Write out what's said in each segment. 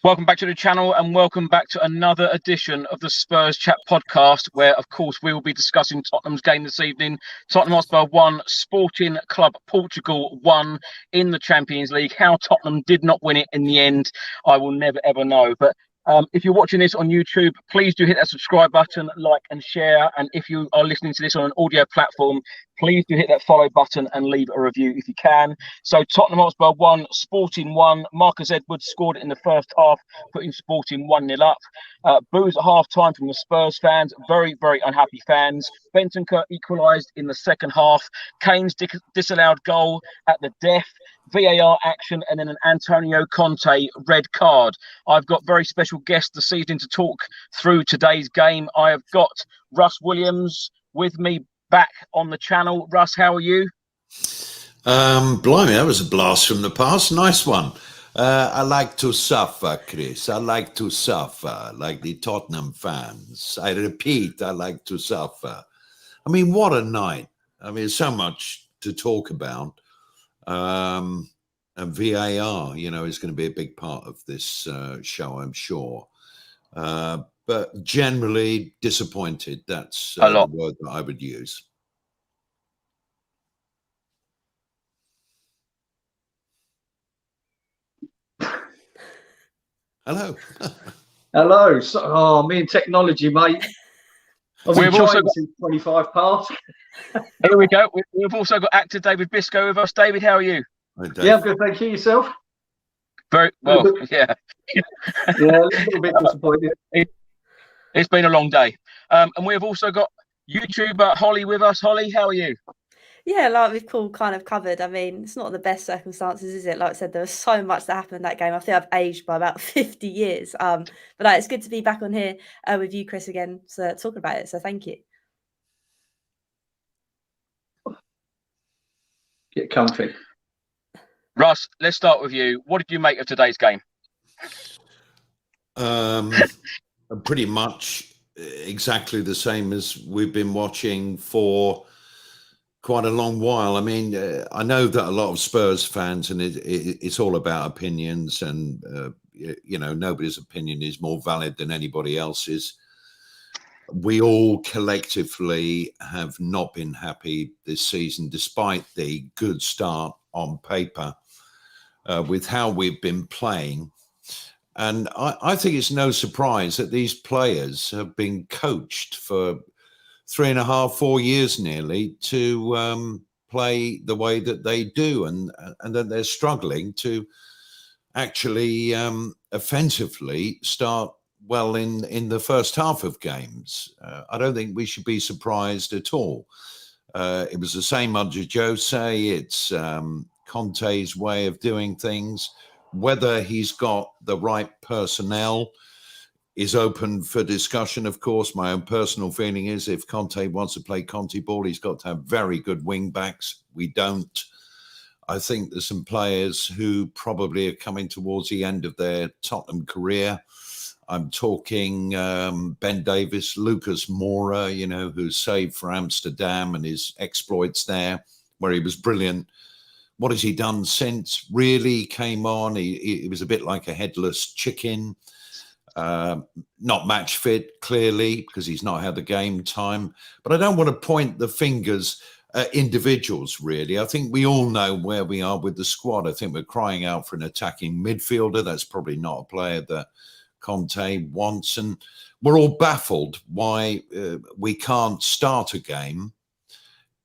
Welcome back to the channel and welcome back to another edition of the Spurs Chat podcast, where, of course, we will be discussing Tottenham's game this evening. Tottenham Hotspur 1, Sporting Club Portugal 1 in the Champions League. How Tottenham did not win it in the end, I will never, ever know. But if you're watching this on YouTube, please do hit that subscribe button, like and share. And if you are listening to this on an audio platform, please do hit that follow button and leave a review if you can. So Tottenham Hotspur 1, Sporting 1. Marcus Edwards scored it in the first half, putting Sporting 1-0 up. Boos at half-time from the Spurs fans. Very, very unhappy fans. Bentancur equalised in the second half. Kane's disallowed goal at the death. VAR action and then an Antonio Conte red card. I've got very special guests this evening to talk through today's game. I have got Russ Williams with me back on the channel. Russ, how are you? Blimey, that was a blast from the past. Nice one. I like to suffer, Chris. I like to suffer, like the Tottenham fans. I repeat, I like to suffer. I mean, what a night. I mean, so much to talk about. And VAR, you know, is going to be a big part of this show, I'm sure. But generally disappointed. That's the word that I would use. Hello. Hello. So, me and technology, mate. We've also got since 25 past. Here we go. We've also got actor David Biscoe with us. David, how are you? Hi, yeah, I'm good. Thank you. Yourself? Very well. Yeah. Yeah, a little bit disappointed. It's been a long day. And we have also got YouTuber Holly with us. Holly, how are you? Yeah, like we've all kind of covered. I mean, it's not the best circumstances, is it? Like I said, there was so much that happened in that game. I think I've aged by about 50 years. But it's good to be back on here with you, Chris, again, talking about it. So thank you. Get comfy. Russ, let's start with you. What did you make of today's game? Pretty much exactly the same as we've been watching for quite a long while. I mean, I know that a lot of Spurs fans, and it's all about opinions, and you know, nobody's opinion is more valid than anybody else's. We all collectively have not been happy this season, despite the good start on paper with how we've been playing. And I think it's no surprise that these players have been coached for 3.5, 4 years nearly to play the way that they do, and that they're struggling to actually offensively start well in the first half of games. I don't think we should be surprised at all. It was the same under Jose. It's Conte's way of doing things. Whether he's got the right personnel is open for discussion, of course. My own personal feeling is if Conte wants to play Conte ball, he's got to have very good wing backs. We don't. I think there's some players who probably are coming towards the end of their Tottenham career. I'm talking Ben Davies, Lucas Moura, you know, who's saved for Amsterdam and his exploits there, where he was brilliant. What has he done since? Really came on. He was a bit like a headless chicken. Not match fit, clearly, because he's not had the game time. But I don't want to point the fingers at individuals, really. I think we all know where we are with the squad. I think we're crying out for an attacking midfielder. That's probably not a player that Conte wants. And we're all baffled why we can't start a game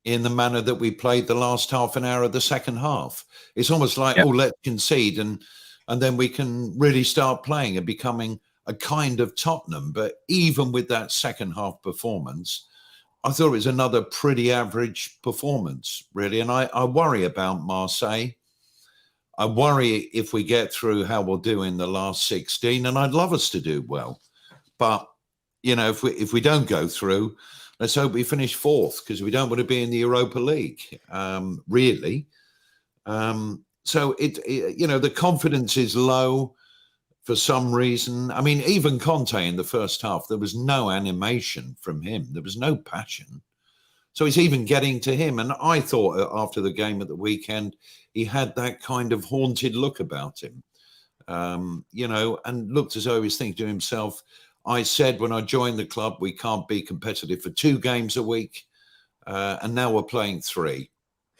in the manner that we played the last half an hour of the second half. It's almost like, oh, let's concede and then we can really start playing and becoming a kind of Tottenham. But even with that second half performance, I thought it was another pretty average performance, really. And I worry about Marseille. I worry if we get through how we'll do in the last 16, and I'd love us to do well. But, you know, if we don't go through, let's hope we finish fourth, because we don't want to be in the Europa League, really. So, you know, the confidence is low for some reason. I mean, even Conte in the first half, there was no animation from him. There was no passion. So it's even getting to him. And I thought after the game at the weekend, he had that kind of haunted look about him. you know, and looked as though he was thinking to himself, I said when I joined the club, we can't be competitive for 2 games a week. And now we're playing 3.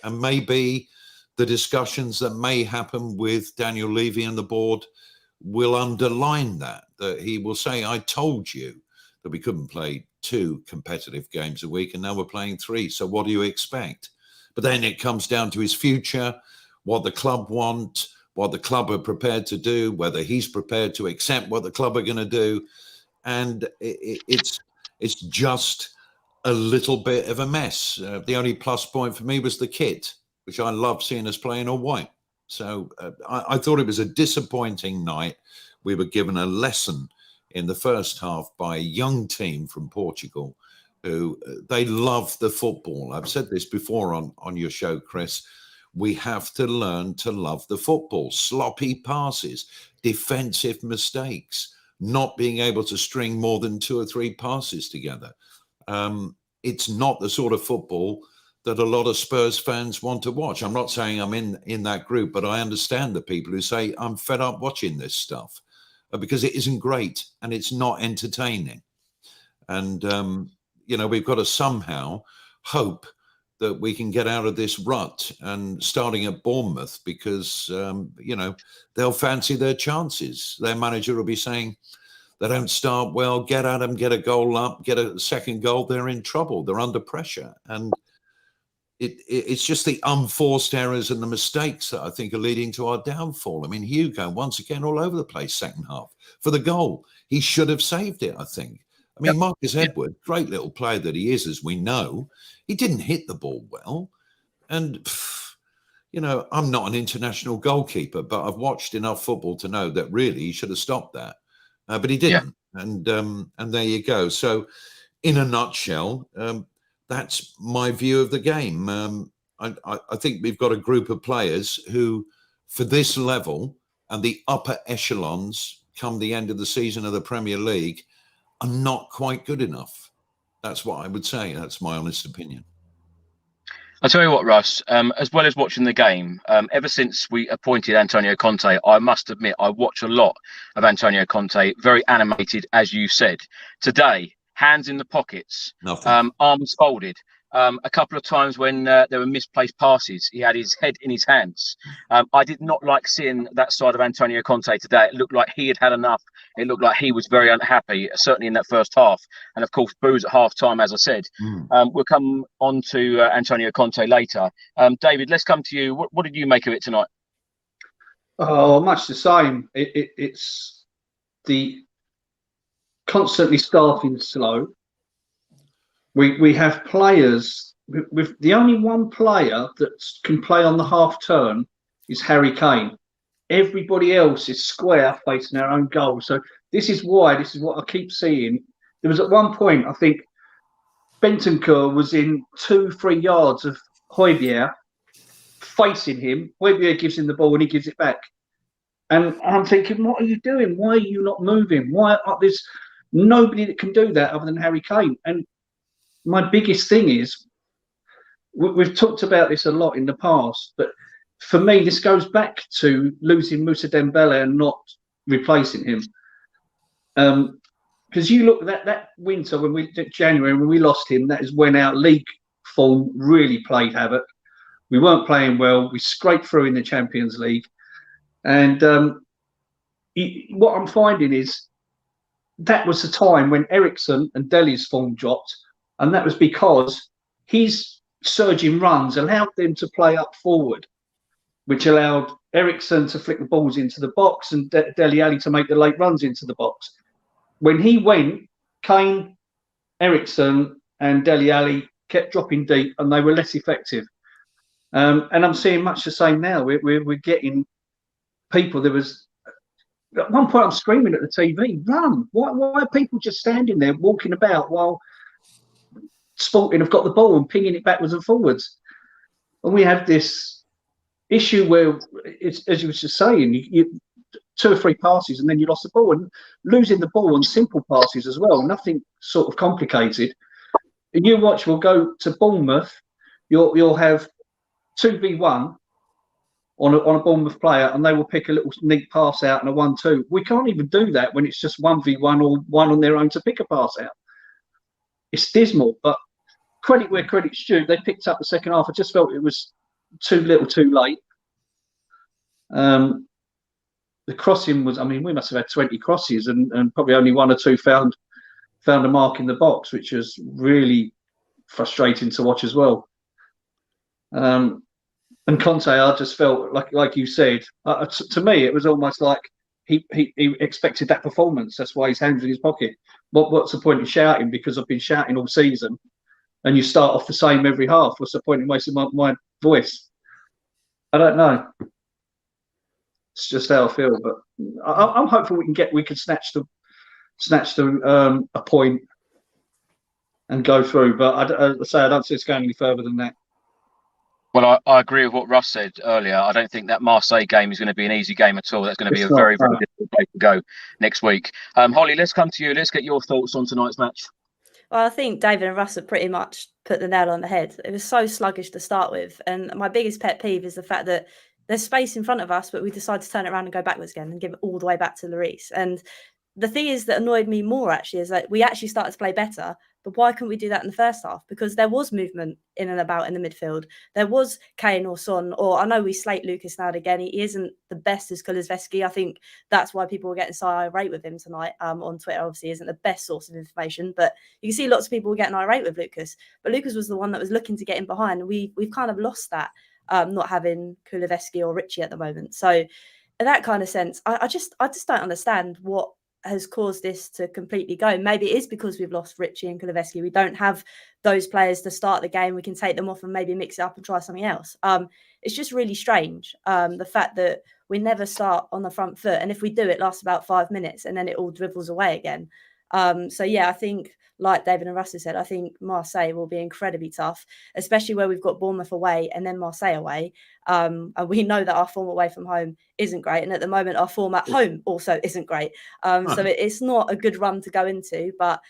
And maybe the discussions that may happen with Daniel Levy and the board will underline that he will say, I told you that we couldn't play 2 competitive games a week, and now we're playing 3. So what do you expect? But then it comes down to his future, what the club want, what the club are prepared to do, whether he's prepared to accept what the club are going to do. And it's just a little bit of a mess. The only plus point for me was the kit, which I love seeing us play in all white. So I thought it was a disappointing night. We were given a lesson in the first half by a young team from Portugal who they love the football. I've said this before on your show, Chris. We have to learn to love the football. Sloppy passes, defensive mistakes, not being able to string more than 2 or 3 passes together. It's not the sort of football that a lot of Spurs fans want to watch. I'm not saying I'm in that group, but I understand the people who say, I'm fed up watching this stuff because it isn't great and it's not entertaining. And, you know, we've got to somehow hope that we can get out of this rut and starting at Bournemouth because, you know, they'll fancy their chances. Their manager will be saying, they don't start well, get at them, get a goal up, get a second goal, they're in trouble. They're under pressure. And it's just the unforced errors and the mistakes that I think are leading to our downfall. I mean, Hugo, once again, all over the place, second half. For the goal, he should have saved it, I think. I mean, Marcus Edwards, great little player that he is, as we know, he didn't hit the ball well. And, you know, I'm not an international goalkeeper, but I've watched enough football to know that really he should have stopped that. But he didn't. Yeah. And there you go. So in a nutshell, that's my view of the game. I think we've got a group of players who, for this level and the upper echelons come the end of the season of the Premier League, are not quite good enough. That's what I would say. That's my honest opinion. I'll tell you what, Russ, as well as watching the game, ever since we appointed Antonio Conte, I must admit, I watch a lot of Antonio Conte, very animated, as you said. Today, hands in the pockets, arms folded. A couple of times when there were misplaced passes, he had his head in his hands. I did not like seeing that side of Antonio Conte today. It looked like he had had enough. It looked like he was very unhappy, certainly in that first half. And of course, boos at half time, as I said. We'll come on to Antonio Conte later. David, let's come to you. What did you make of it tonight? Oh, much the same. It's the constantly starting slow. We have players with the only one player that can play on the half turn is Harry Kane. Everybody else is square facing their own goal. So this is what I keep seeing. There was at one point, I think Bentancur was in 2-3 yards of Højbjerg facing him. Højbjerg gives him the ball and he gives it back. And I'm thinking, what are you doing? Why are you not moving? Why there's nobody that can do that other than Harry Kane? And my biggest thing is, we've talked about this a lot in the past, but for me, this goes back to losing Moussa Dembele and not replacing him. Because you look at that winter January when we lost him, that is when our league form really played havoc. We weren't playing well. We scraped through in the Champions League, and what I'm finding is that was the time when Eriksen and Dele's form dropped. And that was because his surging runs allowed them to play up forward, which allowed Eriksen to flick the balls into the box and Dele Alli to make the late runs into the box. When he went, Kane, Eriksen and Dele Alli kept dropping deep and they were less effective. And I'm seeing much the same now. We're getting people. There was at one point I'm screaming at the TV, run. Why are people just standing there walking about while Sporting have got the ball and pinging it backwards and forwards? And we have this issue where it's, as you were just saying, you 2 or 3 passes and then you lost the ball, and losing the ball on simple passes as well, nothing sort of complicated. And you watch, we'll go to Bournemouth, you'll have 2v1 on a Bournemouth player, and they will pick a little neat pass out and a 1-2. We can't even do that when it's just 1v1 or one on their own to pick a pass out. It's dismal, but credit where credit's due. They picked up the second half. I just felt it was too little, too late. The crossing was, I mean, we must have had 20 crosses, and probably only one or two found a mark in the box, which was really frustrating to watch as well. And Conte, I just felt like you said, to me, it was almost like he expected that performance. That's why his hands in his pocket. What's the point in shouting? Because I've been shouting all season, and you start off the same every half. What's the point in wasting my voice? I don't know. It's just how I feel, but I'm hopeful we can snatch a point and go through. But I don't see it's going any further than that. Well, I agree with what Russ said earlier. I don't think that Marseille game is going to be an easy game at all. That's going to be a very, very difficult place to go next week. Holly, let's come to you. Let's get your thoughts on tonight's match. Well, I think David and Russ have pretty much put the nail on the head. It was so sluggish to start with. And my biggest pet peeve is the fact that there's space in front of us, but we decide to turn it around and go backwards again and give it all the way back to Lloris. And the thing is that annoyed me more actually is that we actually started to play better, but why couldn't we do that in the first half? Because there was movement in and about in the midfield. There was Kane or Son, or I know we slate Lucas now and again. He isn't the best as Kulusevski. I think that's why people were getting so irate with him tonight on Twitter. Obviously isn't the best source of information, but you can see lots of people were getting irate with Lucas. But Lucas was the one that was looking to get in behind. We've kind of lost that, not having Kulusevski or Richie at the moment. So in that kind of sense, I just don't understand what has caused this to completely go. Maybe it is because we've lost Richie and Kulusevski. We don't have those players to start the game. We can take them off and maybe mix it up and try something else. It's just really strange, the fact that we never start on the front foot. And if we do, it lasts about 5 minutes and then it all dribbles away again. So yeah, I think, like David and Russell said, I think Marseille will be incredibly tough, especially where we've got Bournemouth away and then Marseille away. And we know that our form away from home isn't great. And at the moment, our form at home also isn't great. So it's not a good run to go into, but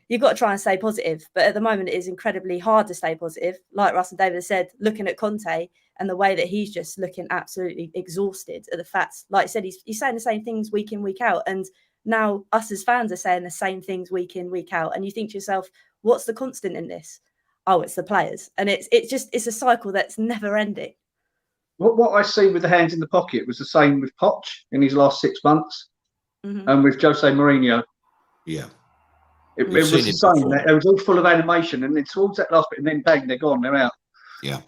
you've got to try and stay positive. But at the moment, it is incredibly hard to stay positive. Like Russ and David said, looking at Conte and the way that he's just looking absolutely exhausted at the facts. Like I said, he's saying the same things week in, week out. And now us as fans are saying the same things week in, week out. And you think to yourself, what's the constant in this? Oh, it's the players. And it's a cycle that's never ending. What I see with the hands in the pocket was the same with Poch in his last 6 months, and with Jose Mourinho. Yeah. It was the same. It was all full of animation, and then towards that last bit, and then bang, they're gone, they're out. Yeah.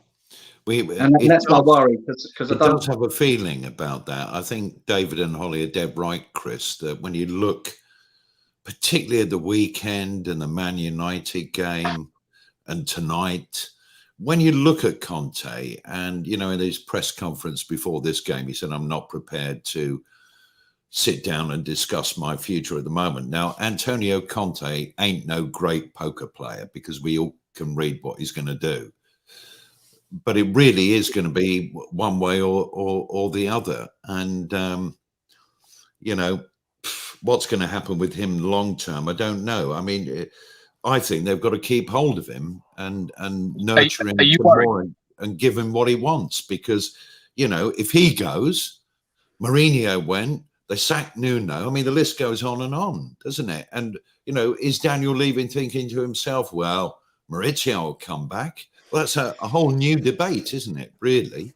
And that's my worry, because I don't have a feeling about that. I think David and Holly are dead right, Chris, that when you look particularly at the weekend and the Man United game and tonight, when you look at Conte and, you know, in his press conference before this game, he said, I'm not prepared to sit down and discuss my future at the moment. Now, Antonio Conte ain't no great poker player because we all can read what he's going to do. But it really is going to be one way or the other. And, you know, what's going to happen with him long term, I don't know. I mean, I think they've got to keep hold of him and nurture him more and give him what he wants. Because, you know, if he goes, Mourinho went, they sacked Nuno. I mean, the list goes on, doesn't it? And, you know, is Daniel Levy thinking to himself, well, Maurizio will come back? Well, that's a whole new debate, isn't it, really?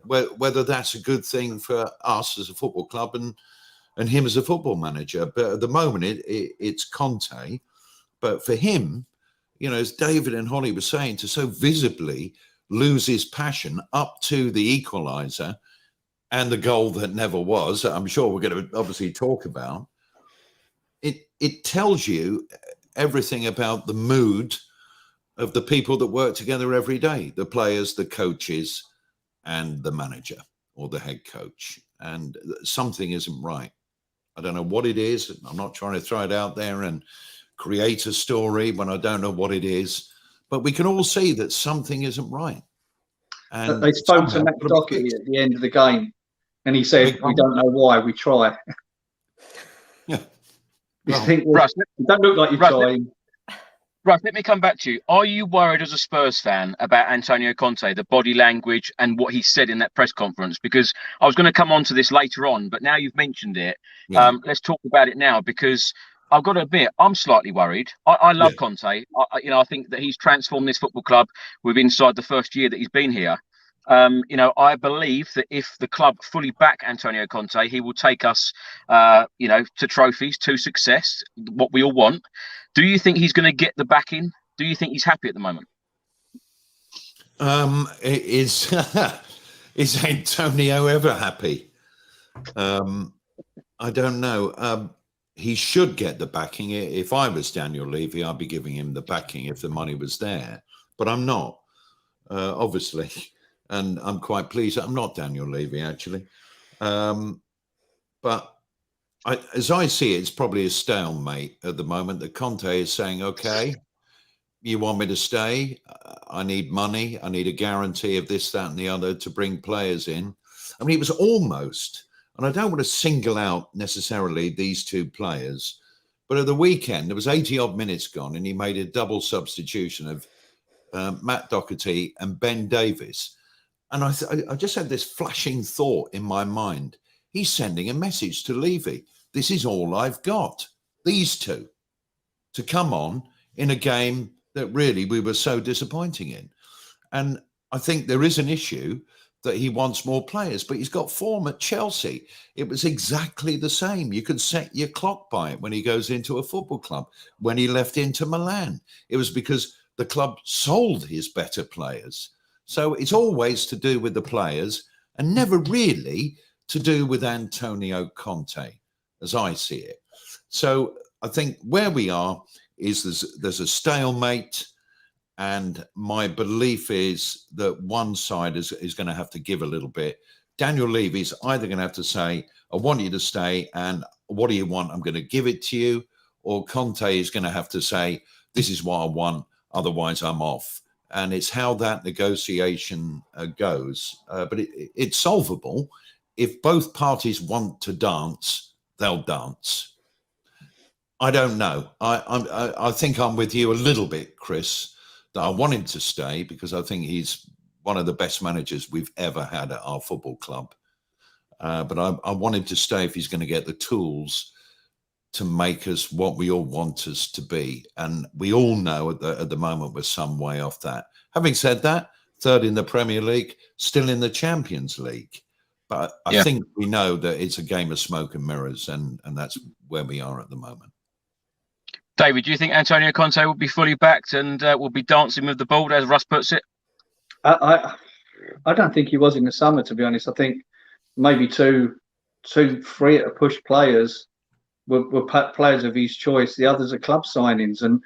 Whether that's a good thing for us as a football club and him as a football manager. But at the moment, it's Conte. But for him, you know, as David and Holly were saying, to so visibly lose his passion up to the equaliser and the goal that never was, I'm sure we're going to obviously talk about, it tells you everything about the mood of the people that work together every day, the players, the coaches, and the manager or the head coach. And something isn't right. I don't know what it is. I'm not trying to throw it out there and create a story when I don't know what it is. But we can all see that something isn't right. And they spoke to Matt Doherty at the end of the game, and he said, we don't know why, we try. Yeah. You think, well, you don't look like you're trying. Right, let me come back to you. Are you worried as a Spurs fan about Antonio Conte, the body language and what he said in that press conference? Because I was going to come on to this later on, but now you've mentioned it. Yeah. Let's talk about it now, because I've got to admit, I'm slightly worried. I love Yeah. Conte. I think that he's transformed this football club within inside the first year that he's been here. I believe that if the club fully back Antonio Conte, he will take us, to trophies, to success, what we all want. Do you think he's going to get the backing? Do you think he's happy at the moment? Is Antonio ever happy? I don't know. He should get the backing. If I was Daniel Levy, I'd be giving him the backing if the money was there. But I'm not, obviously. And I'm quite pleased that I'm not Daniel Levy, actually. But as I see it, it's probably a stalemate at the moment that Conte is saying, okay, you want me to stay? I need money. I need a guarantee of this, that, and the other to bring players in. I mean, it was almost, and I don't want to single out necessarily these two players, but at the weekend, there was 80 odd minutes gone and he made a double substitution of Matt Doherty and Ben Davies. And I just had this flashing thought in my mind. He's sending a message to Levy. This is all I've got. These two to come on in a game that really we were so disappointing in. And I think there is an issue that he wants more players, but he's got form at Chelsea. It was exactly the same. You could set your clock by it when he goes into a football club. When he left Inter Milan, it was because the club sold his better players. So it's always to do with the players and never really to do with Antonio Conte, as I see it. So I think where we are is there's a stalemate, and my belief is that one side is going to have to give a little bit. Daniel Levy's either going to have to say, I want you to stay, and what do you want? I'm going to give it to you. Or Conte is going to have to say, this is what I want, otherwise I'm off. And it's how that negotiation goes. But it's solvable. If both parties want to dance, they'll dance. I don't know. I think I'm with you a little bit, Chris, that I want him to stay because I think he's one of the best managers we've ever had at our football club. But I want him to stay if he's going to get the tools to make us what we all want us to be. And we all know at the moment we're some way off that. Having said that, third in the Premier League, still in the Champions League. But I think we know that it's a game of smoke and mirrors, and that's where we are at the moment. David, do you think Antonio Conte will be fully backed and will be dancing with the ball, as Russ puts it? I don't think he was in the summer, to be honest. I think maybe two, three at a push players were players of his choice. The others are club signings. And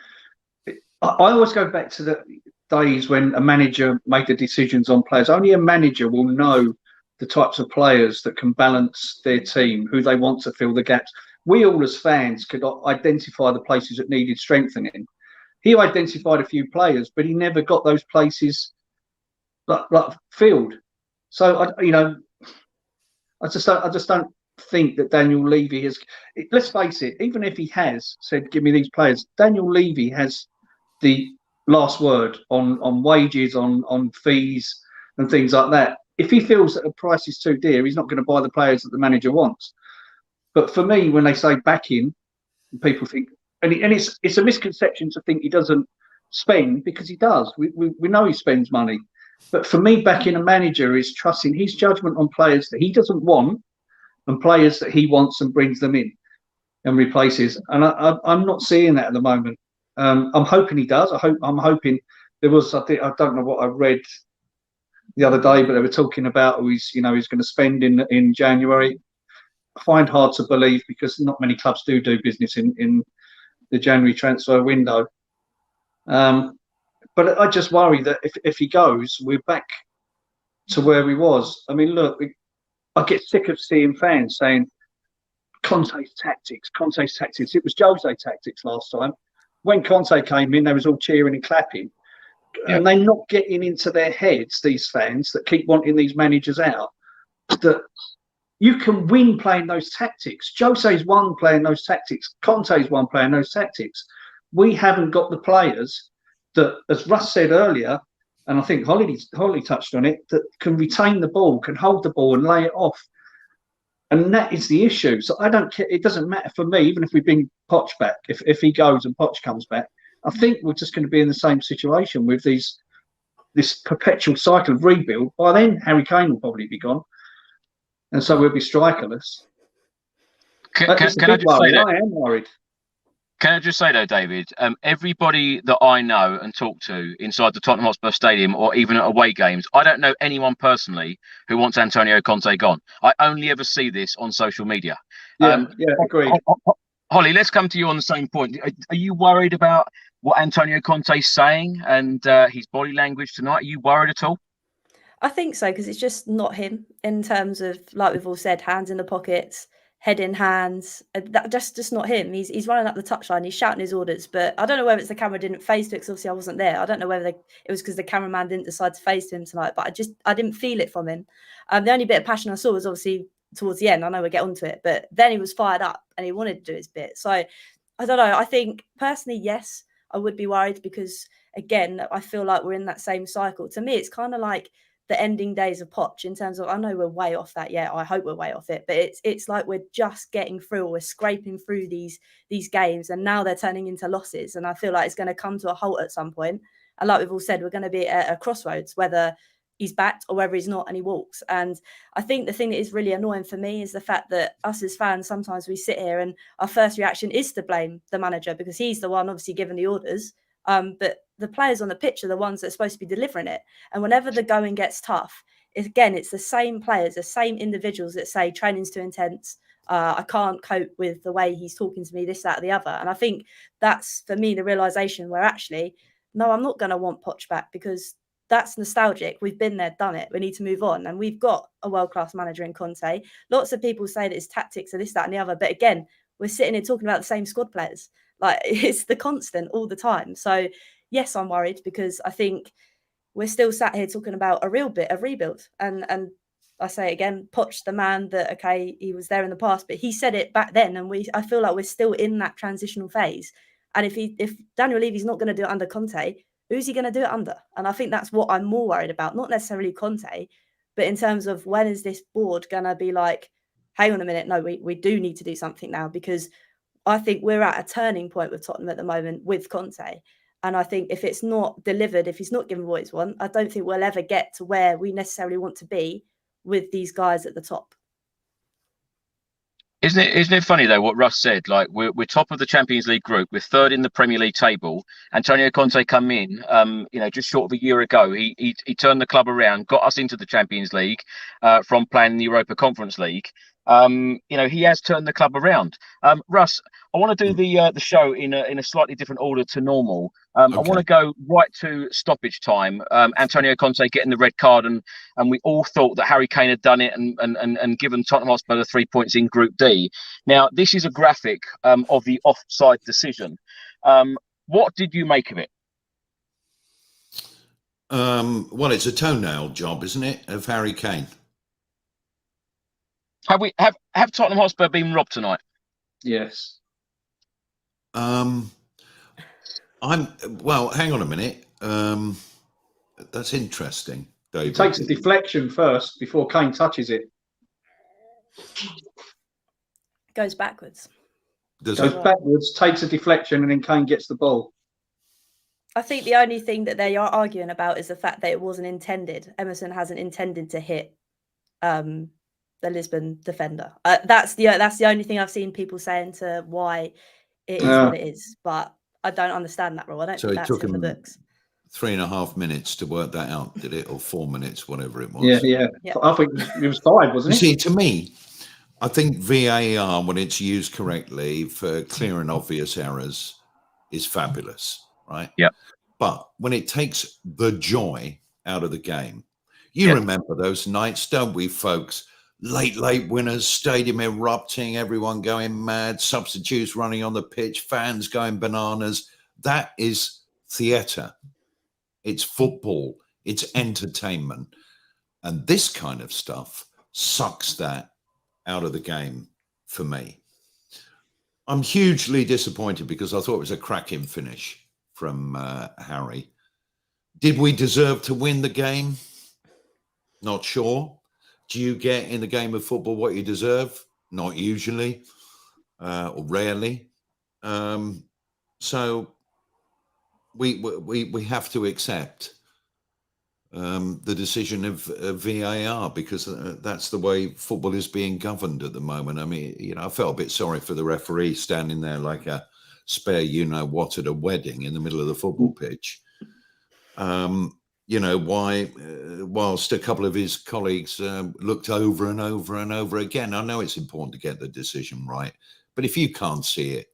I always go back to the days when a manager made the decisions on players. Only a manager will know the types of players that can balance their team, who they want to fill the gaps. We all as fans could identify the places that needed strengthening. He identified a few players, but he never got those places like filled. So I just don't think that Daniel Levy has. Let's face it. Even if he has said, "Give me these players," Daniel Levy has the last word on wages, on fees, and things like that. If he feels that the price is too dear, he's not going to buy the players that the manager wants. But for me, when they say backing, people think, and it's a misconception to think he doesn't spend, because he does. We know he spends money. But for me, backing a manager is trusting his judgment on players that he doesn't want and players that he wants and brings them in and replaces. And I'm not seeing that at the moment. I'm hoping he does. I'm hoping there was. I don't know what I read the other day, but they were talking about who he's going to spend in January. I find hard to believe because not many clubs do business in the January transfer window. But I just worry that if he goes, we're back to where we was. I mean, look, I get sick of seeing fans saying Conte's tactics. It was Jose tactics last time. When Conte came in, they was all cheering and clapping. Yeah. And they're not getting into their heads, these fans that keep wanting these managers out, that you can win playing those tactics. Jose's won playing those tactics. Conte's won playing those tactics. we haven't got the players that, as Russ said earlier, and I think Holly touched on it, that can retain the ball, can hold the ball and lay it off. And that is the issue. So I don't care. It doesn't matter for me, even if we bring Poch back, if he goes and Poch comes back. I think we're just going to be in the same situation with this perpetual cycle of rebuild. By then, Harry Kane will probably be gone. And so we'll be strikerless. Can I just say that? I am worried. Can I just say though, David, everybody that I know and talk to inside the Tottenham Hotspur Stadium or even at away games, I don't know anyone personally who wants Antonio Conte gone. I only ever see this on social media. Yeah, agreed. Holly, let's come to you on the same point. Are you worried about what Antonio Conte's saying and his body language tonight? Are you worried at all? I think so, because it's just not him in terms of, like we've all said, hands in the pockets, head in hands. That's just not him. He's running up the touchline, he's shouting his orders, but I don't know whether it's the camera didn't face to it, because obviously I wasn't there. I don't know whether it was because the cameraman didn't decide to face to him tonight, but I didn't feel it from him. The only bit of passion I saw was obviously towards the end. I know we'll get onto it, but then he was fired up and he wanted to do his bit. So I don't know. I think personally, yes, I would be worried, because again, I feel like we're in that same cycle. To me, it's kind of like the ending days of Poch, in terms of, I know we're way off that yet. I hope we're way off it, but it's like we're just getting through, or we're scraping through these games, and now they're turning into losses. And I feel like it's going to come to a halt at some point. And like we've all said, we're going to be at a crossroads, whether he's backed or whether he's not and he walks. And I think the thing that is really annoying for me is the fact that us as fans, sometimes we sit here and our first reaction is to blame the manager, because he's the one obviously giving the orders. But the players on the pitch are the ones that are supposed to be delivering it. And whenever the going gets tough, it's the same players, the same individuals that say training's too intense. I can't cope with the way he's talking to me, this, that, or the other. And I think that's, for me, the realization where actually, no, I'm not going to want Poch back, because that's nostalgic. We've been there, done it. We need to move on. And we've got a world-class manager in Conte. Lots of people say that his tactics are this, that, and the other. But again, we're sitting here talking about the same squad players. Like, it's the constant all the time. So yes, I'm worried, because I think we're still sat here talking about a real bit of rebuild. And I say again, Poch, the man that, okay, he was there in the past, but he said it back then. And I feel like we're still in that transitional phase. And if Daniel Levy's not going to do it under Conte, who's he going to do it under? And I think that's what I'm more worried about, not necessarily Conte, but in terms of when is this board going to be like, hang on a minute, no, we do need to do something now, because I think we're at a turning point with Tottenham at the moment with Conte. And I think if it's not delivered, if he's not given what he's want, I don't think we'll ever get to where we necessarily want to be with these guys at the top. Isn't it funny though what Russ said? Like, we're top of the Champions League group, we're third in the Premier League table. Antonio Conte come in, just short of a year ago. He turned the club around, got us into the Champions League from playing in the Europa Conference League. He has turned the club around. Russ, I want to do the show in a slightly different order to normal. Okay. I want to go right to stoppage time. Antonio Conte getting the red card, and we all thought that Harry Kane had done it and given Tottenham Hotspur the 3 points in Group D. Now, this is a graphic of the offside decision. What did you make of it? Well, it's a toenail job, isn't it, of Harry Kane? Have Tottenham Hotspur been robbed tonight? Yes. Hang on a minute. That's interesting, David. It takes a deflection first before Kane touches it. Goes backwards. Goes backwards, takes a deflection, and then Kane gets the ball. I think the only thing that they are arguing about is the fact that it wasn't intended. Emerson hasn't intended to hit the Lisbon defender. That's the only thing I've seen people saying to why it is what it is. But I don't understand that rule. I don't think that's in the books. 3.5 minutes to work that out, did it? Or 4 minutes, whatever it was. Yeah. I think it was 5, wasn't it? See, to me, I think VAR, when it's used correctly for clear and obvious errors, is fabulous, right? Yeah. But when it takes the joy out of the game, you remember those nights, don't we, folks? Late winners, stadium erupting, everyone going mad, substitutes running on the pitch, fans going bananas. That is theatre. It's football. It's entertainment. And this kind of stuff sucks that out of the game for me. I'm hugely disappointed because I thought it was a cracking finish from Harry. Did we deserve to win the game? Not sure. Do you get in the game of football what you deserve? Not usually, or rarely. So we have to accept the decision of VAR, because that's the way football is being governed at the moment. I mean, you know, I felt a bit sorry for the referee standing there like a spare you-know-what at a wedding in the middle of the football pitch. You know, whilst a couple of his colleagues looked over and over and over again. I know it's important to get the decision right, but if you can't see it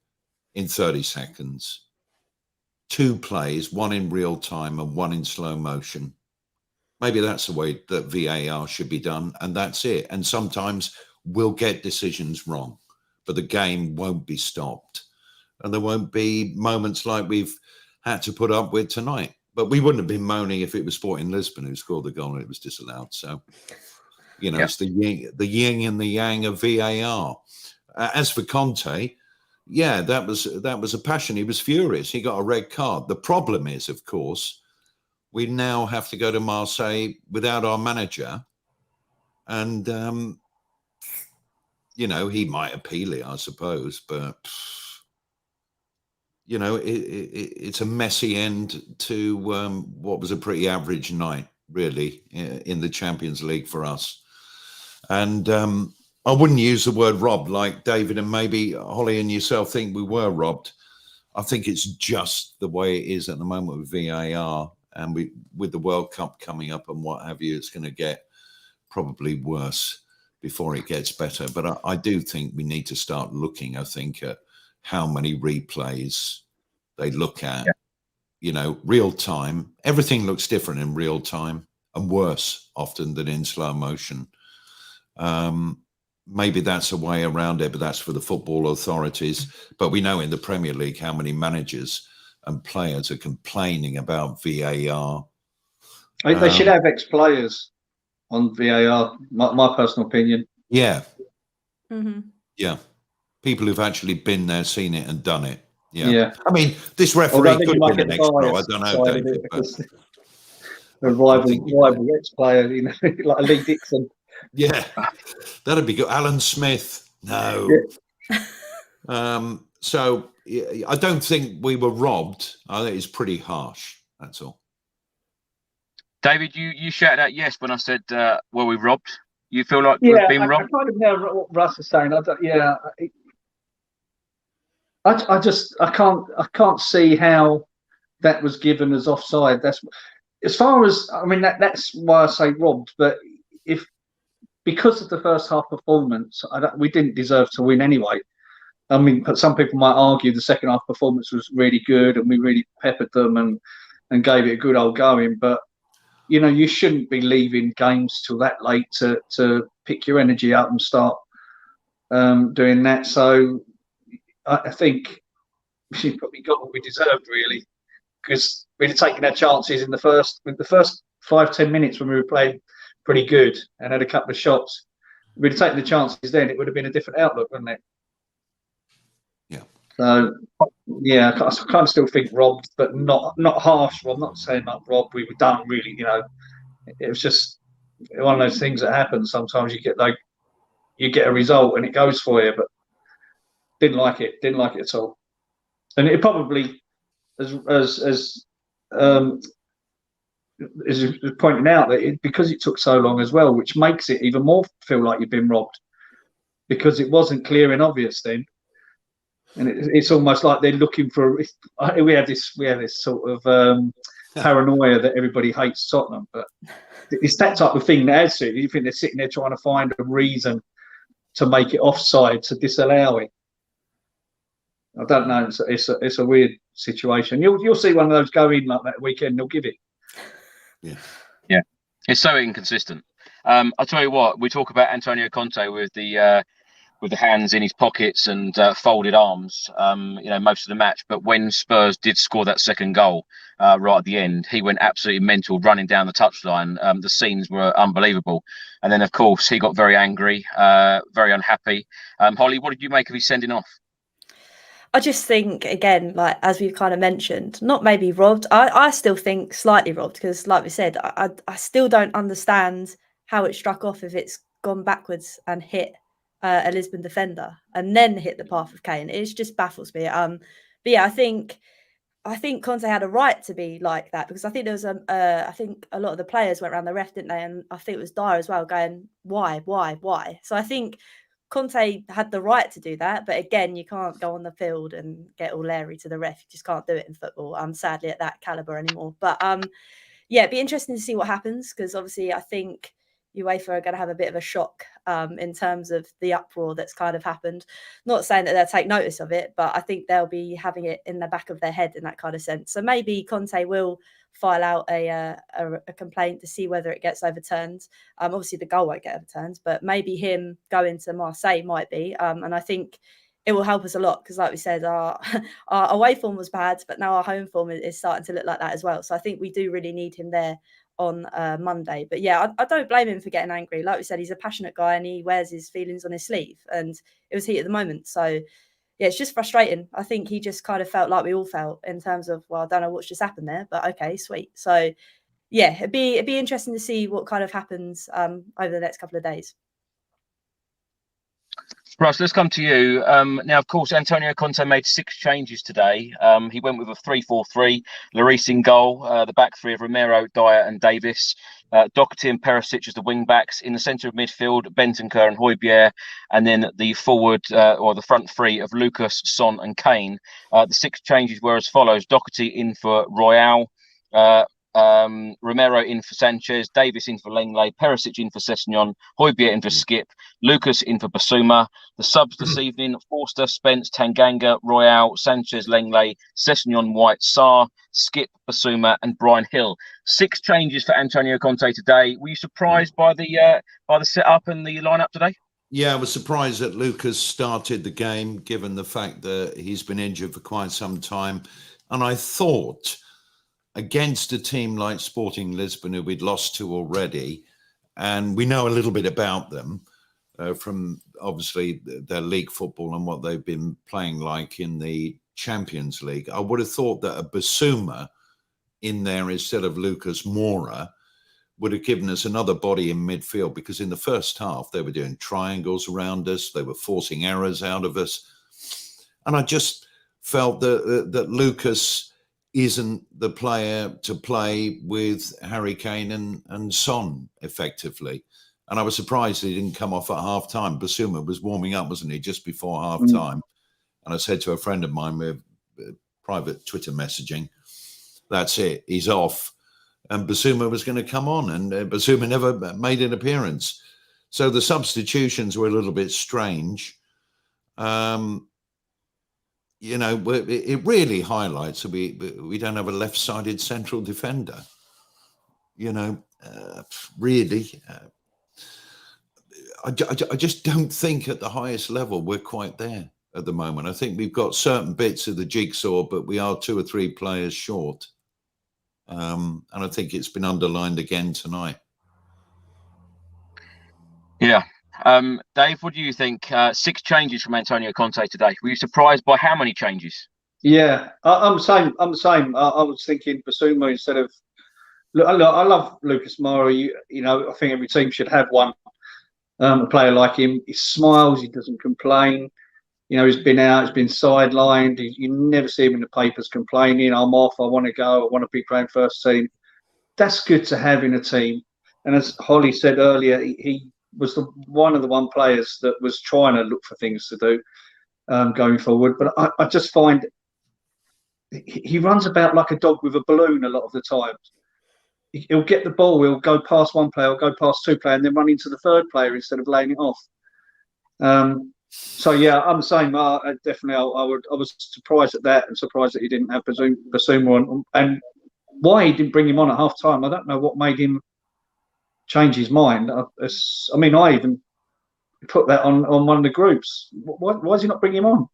in 30 seconds, 2 plays, one in real time and one in slow motion, maybe that's the way that VAR should be done, and that's it. And sometimes we'll get decisions wrong, but the game won't be stopped. And there won't be moments like we've had to put up with tonight. But we wouldn't have been moaning if it was Sporting Lisbon who scored the goal and it was disallowed. So, you know, It's the yin and the yang of VAR. As for Conte, yeah, that was a passion. He was furious. He got a red card. The problem is, of course, we now have to go to Marseille without our manager. And, you know, he might appeal it, I suppose, but... You know, it's a messy end to what was a pretty average night, really, in the Champions League for us. And I wouldn't use the word robbed like David and maybe Holly and yourself think we were robbed. I think it's just the way it is at the moment with VAR, and with the World Cup coming up and what have you, it's going to get probably worse before it gets better. But I do think we need to start looking, I think, at how many replays they look at, you know, real time. Everything looks different in real time and worse often than in slow motion. Maybe that's a way around it, but that's for the football authorities. But we know in the Premier League how many managers and players are complaining about VAR. They should have ex-players on VAR, my personal opinion. Yeah. Mm-hmm. Yeah. People who've actually been there, seen it and done it. Yeah. I mean, this referee could have been an ex-pro. I don't know, David. A rival ex-player, you know, like Lee Dixon. Yeah, that'd be good. Alan Smith. No. Yeah. So I don't think we were robbed. I think it's pretty harsh. That's all. David, you shouted out yes when I said, were we robbed? You feel like we've been robbed? I kind of know what Russ is saying. I can't see how that was given as offside. That's as far as that's why I say robbed. But because of the first half performance, we didn't deserve to win anyway. I mean, some people might argue the second half performance was really good and we really peppered them and gave it a good old going. But you know, you shouldn't be leaving games till that late to pick your energy up and start doing that. So I think we probably got what we deserved, really, because we'd have taken our chances in the first 5-10 minutes when we were playing pretty good and had a couple of shots. If we'd have taken the chances then, it would have been a different outlook, wouldn't it? Yeah. So yeah, I kind of still think robbed, but not harsh. Well, I'm not saying not robbed. We were done, really. You know, it was just one of those things that happen. Sometimes you get a result and it goes for you, but didn't like it at all. And it probably, as pointing out, that because it took so long as well, which makes it even more feel like you've been robbed, because it wasn't clear and obvious then. And it's almost like they're looking for. We have this sort of paranoia that everybody hates Tottenham, but it's that type of thing that adds to it. You think they're sitting there trying to find a reason to make it offside, to disallow it. I don't know. It's a weird situation. You'll see one of those go in like that weekend. They'll give it. Yeah. It's so inconsistent. I'll tell you what. We talk about Antonio Conte with the hands in his pockets and folded arms, most of the match. But when Spurs did score that second goal right at the end, he went absolutely mental, running down the touchline. The scenes were unbelievable. And then, of course, he got very angry, very unhappy. Holly, what did you make of his sending off? I just think, again, like as we've kind of mentioned, not maybe robbed. I still think slightly robbed because, like we said, I still don't understand how it struck off if it's gone backwards and hit a Lisbon defender and then hit the path of Kane. It just baffles me. But yeah, I think Conte had a right to be like that because I think there was I think a lot of the players went around the ref, didn't they? And I think it was Dyer as well going, why? So I think Conte had the right to do that, but again, you can't go on the field and get all leery to the ref. You just can't do it in football. Sadly at that caliber anymore. But yeah, it'd be interesting to see what happens because obviously I think UEFA are going to have a bit of a shock in terms of the uproar that's kind of happened. Not saying that they'll take notice of it, but I think they'll be having it in the back of their head in that kind of sense. So maybe Conte will file out a complaint to see whether it gets overturned. Obviously, the goal won't get overturned, but maybe him going to Marseille might be. And I think it will help us a lot because, like we said, our away form was bad, but now our home form is starting to look like that as well. So I think we do really need him there on Monday. But yeah, I don't blame him for getting angry. Like we said, he's a passionate guy and he wears his feelings on his sleeve. And it was heat at the moment. So yeah, it's just frustrating. I think he just kind of felt like we all felt in terms of, well, I don't know what's just happened there, but okay, sweet. So yeah, it'd be interesting to see what kind of happens over the next couple of days. Russ, let's come to you. Now, of course, Antonio Conte made 6 changes today. He went with a 3-4-3, Lloris in goal, the back three of Romero, Dyer and Davis, Doherty and Perisic as the wing-backs. In the centre of midfield, Bentancur and Højbjerg, and then the forward or the front three of Lucas, Son and Kane. The 6 changes were as follows. Doherty in for Royale, Romero in for Sanchez, Davis in for Lenglet, Perisic in for Sessegnon, Højbjerg in for Skip, Lucas in for Basuma. The subs this evening: Forster, Spence, Tanganga, Royale, Sanchez, Lenglet, Sessegnon, White, Sarr, Skip, Basuma and Brian Hill. 6 changes for Antonio Conte today. Were you surprised by the setup and the lineup today? Yeah, I was surprised that Lucas started the game, given the fact that he's been injured for quite some time. And I thought, against a team like Sporting Lisbon, who we'd lost to already, and we know a little bit about them from obviously their league football and what they've been playing like in the Champions League, I would have thought that a Basuma in there instead of Lucas Moura would have given us another body in midfield, because in the first half they were doing triangles around us, they were forcing errors out of us, and I just felt that Lucas isn't the player to play with Harry Kane and Son effectively. And I was surprised he didn't come off at half time. Basuma was warming up, wasn't he, just before half time? And I said to a friend of mine with private Twitter messaging, that's it, he's off. And Basuma was going to come on, and Basuma never made an appearance. So the substitutions were a little bit strange. You know, it really highlights that we don't have a left-sided central defender. You know, really, I just don't think at the highest level we're quite there at the moment. I think we've got certain bits of the jigsaw, but we are 2 or 3 players short. And I think it's been underlined again tonight. Yeah. Dave, what do you think? 6 changes from Antonio Conte today. Were you surprised by how many changes? Yeah, I'm the same. I was thinking Basuma instead of. Look, I love Lucas Moura. You know, I think every team should have one. A player like him. He smiles. He doesn't complain. You know, he's been out. He's been sidelined. You never see him in the papers complaining. I'm off. I want to go. I want to be playing first team. That's good to have in a team. And as Holly said earlier, he was one of the players that was trying to look for things to do going forward. But I just find he runs about like a dog with a balloon a lot of the time. He'll get the ball, he'll go past one player, he'll go past 2 players, and then run into the 3rd player instead of laying it off. So yeah, I'm the same. Definitely, I was surprised at that, and surprised that he didn't have Basuma on, and why he didn't bring him on at half time. I don't know what made him change his mind. I mean, I even put that on one of the groups. Why is he not bringing him on?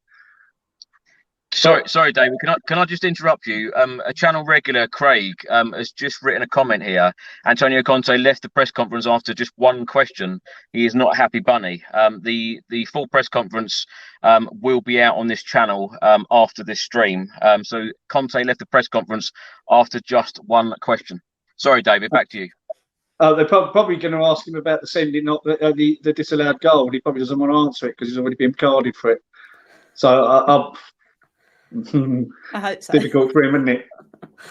Sorry, David. Can I just interrupt you? A channel regular, Craig, has just written a comment here. Antonio Conte left the press conference after just one question. He is not a happy bunny. The full press conference will be out on this channel after this stream. So Conte left the press conference after just one question. Sorry, David. Back to you. They're probably going to ask him about the sending, not the disallowed goal. He probably doesn't want to answer it because he's already been carded for it. So I hope so. Difficult for him, isn't it?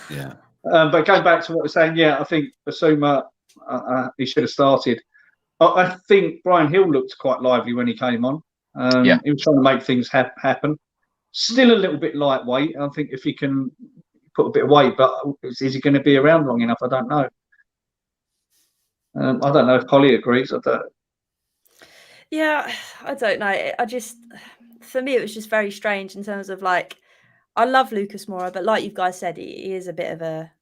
Yeah. But going back to what we're saying, yeah, I think Basuma, he should have started. I think Brian Hill looked quite lively when he came on. He was trying to make things happen. Still a little bit lightweight. I think if he can put a bit of weight, but is he going to be around long enough? I don't know. I don't know if Polly agrees. Yeah, I don't know. For me, it was just very strange in terms of like, I love Lucas Moura, but like you guys said, he is a bit of a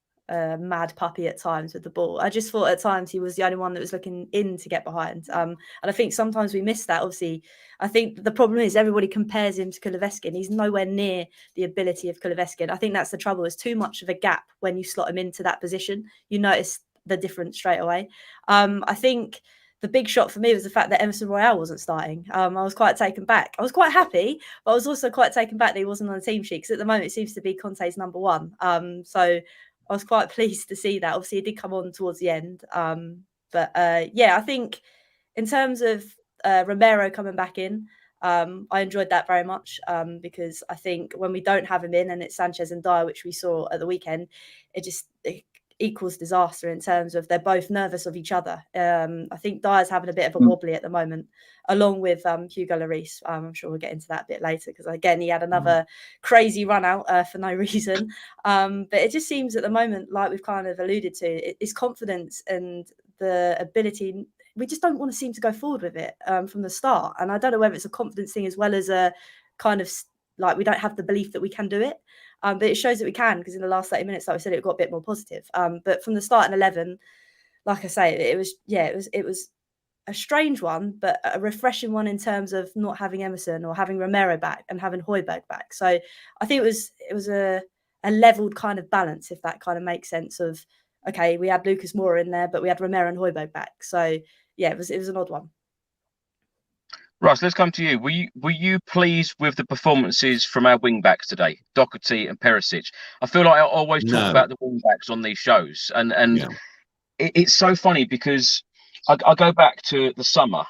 mad puppy at times with the ball. I just thought at times he was the only one that was looking in to get behind. And I think sometimes we miss that. Obviously, I think the problem is everybody compares him to Kulusevski, and he's nowhere near the ability of Kulusevski. I think that's the trouble. There's too much of a gap when you slot him into that position. You notice the difference straight away. I think the big shot for me was the fact that Emerson Royale wasn't starting. I was quite taken back. I was quite happy, but I was also quite taken back that he wasn't on the team sheet because at the moment it seems to be Conte's number one. So I was quite pleased to see that. Obviously, he did come on towards the end. I think in terms of Romero coming back in, I enjoyed that very much because I think when we don't have him in and it's Sanchez and Dyer, which we saw at the weekend, it equals disaster in terms of they're both nervous of each other. I think Dyer's having a bit of a wobbly at the moment, along with Hugo Lloris. I'm sure we'll get into that a bit later because, again, he had another crazy run out for no reason. But it just seems at the moment, like we've kind of alluded to, it's confidence and the ability. We just don't want to seem to go forward with it from the start. And I don't know whether it's a confidence thing as well as a kind of like we don't have the belief that we can do it. But it shows that we can because in the last 30 minutes, like I said, it got a bit more positive. But from the start in 11, like I say, it was a strange one, but a refreshing one in terms of not having Emerson or having Romero back and having Højbjerg back. So I think it was a leveled kind of balance, if that kind of makes sense of, okay, we had Lucas Moura in there, but we had Romero and Højbjerg back. So yeah, it was an odd one. Russ, let's come to you. Were you pleased with the performances from our wing backs today, Doherty and Perisic? I feel like I always talk about the wing backs on these shows, and it's so funny because I go back to the summer.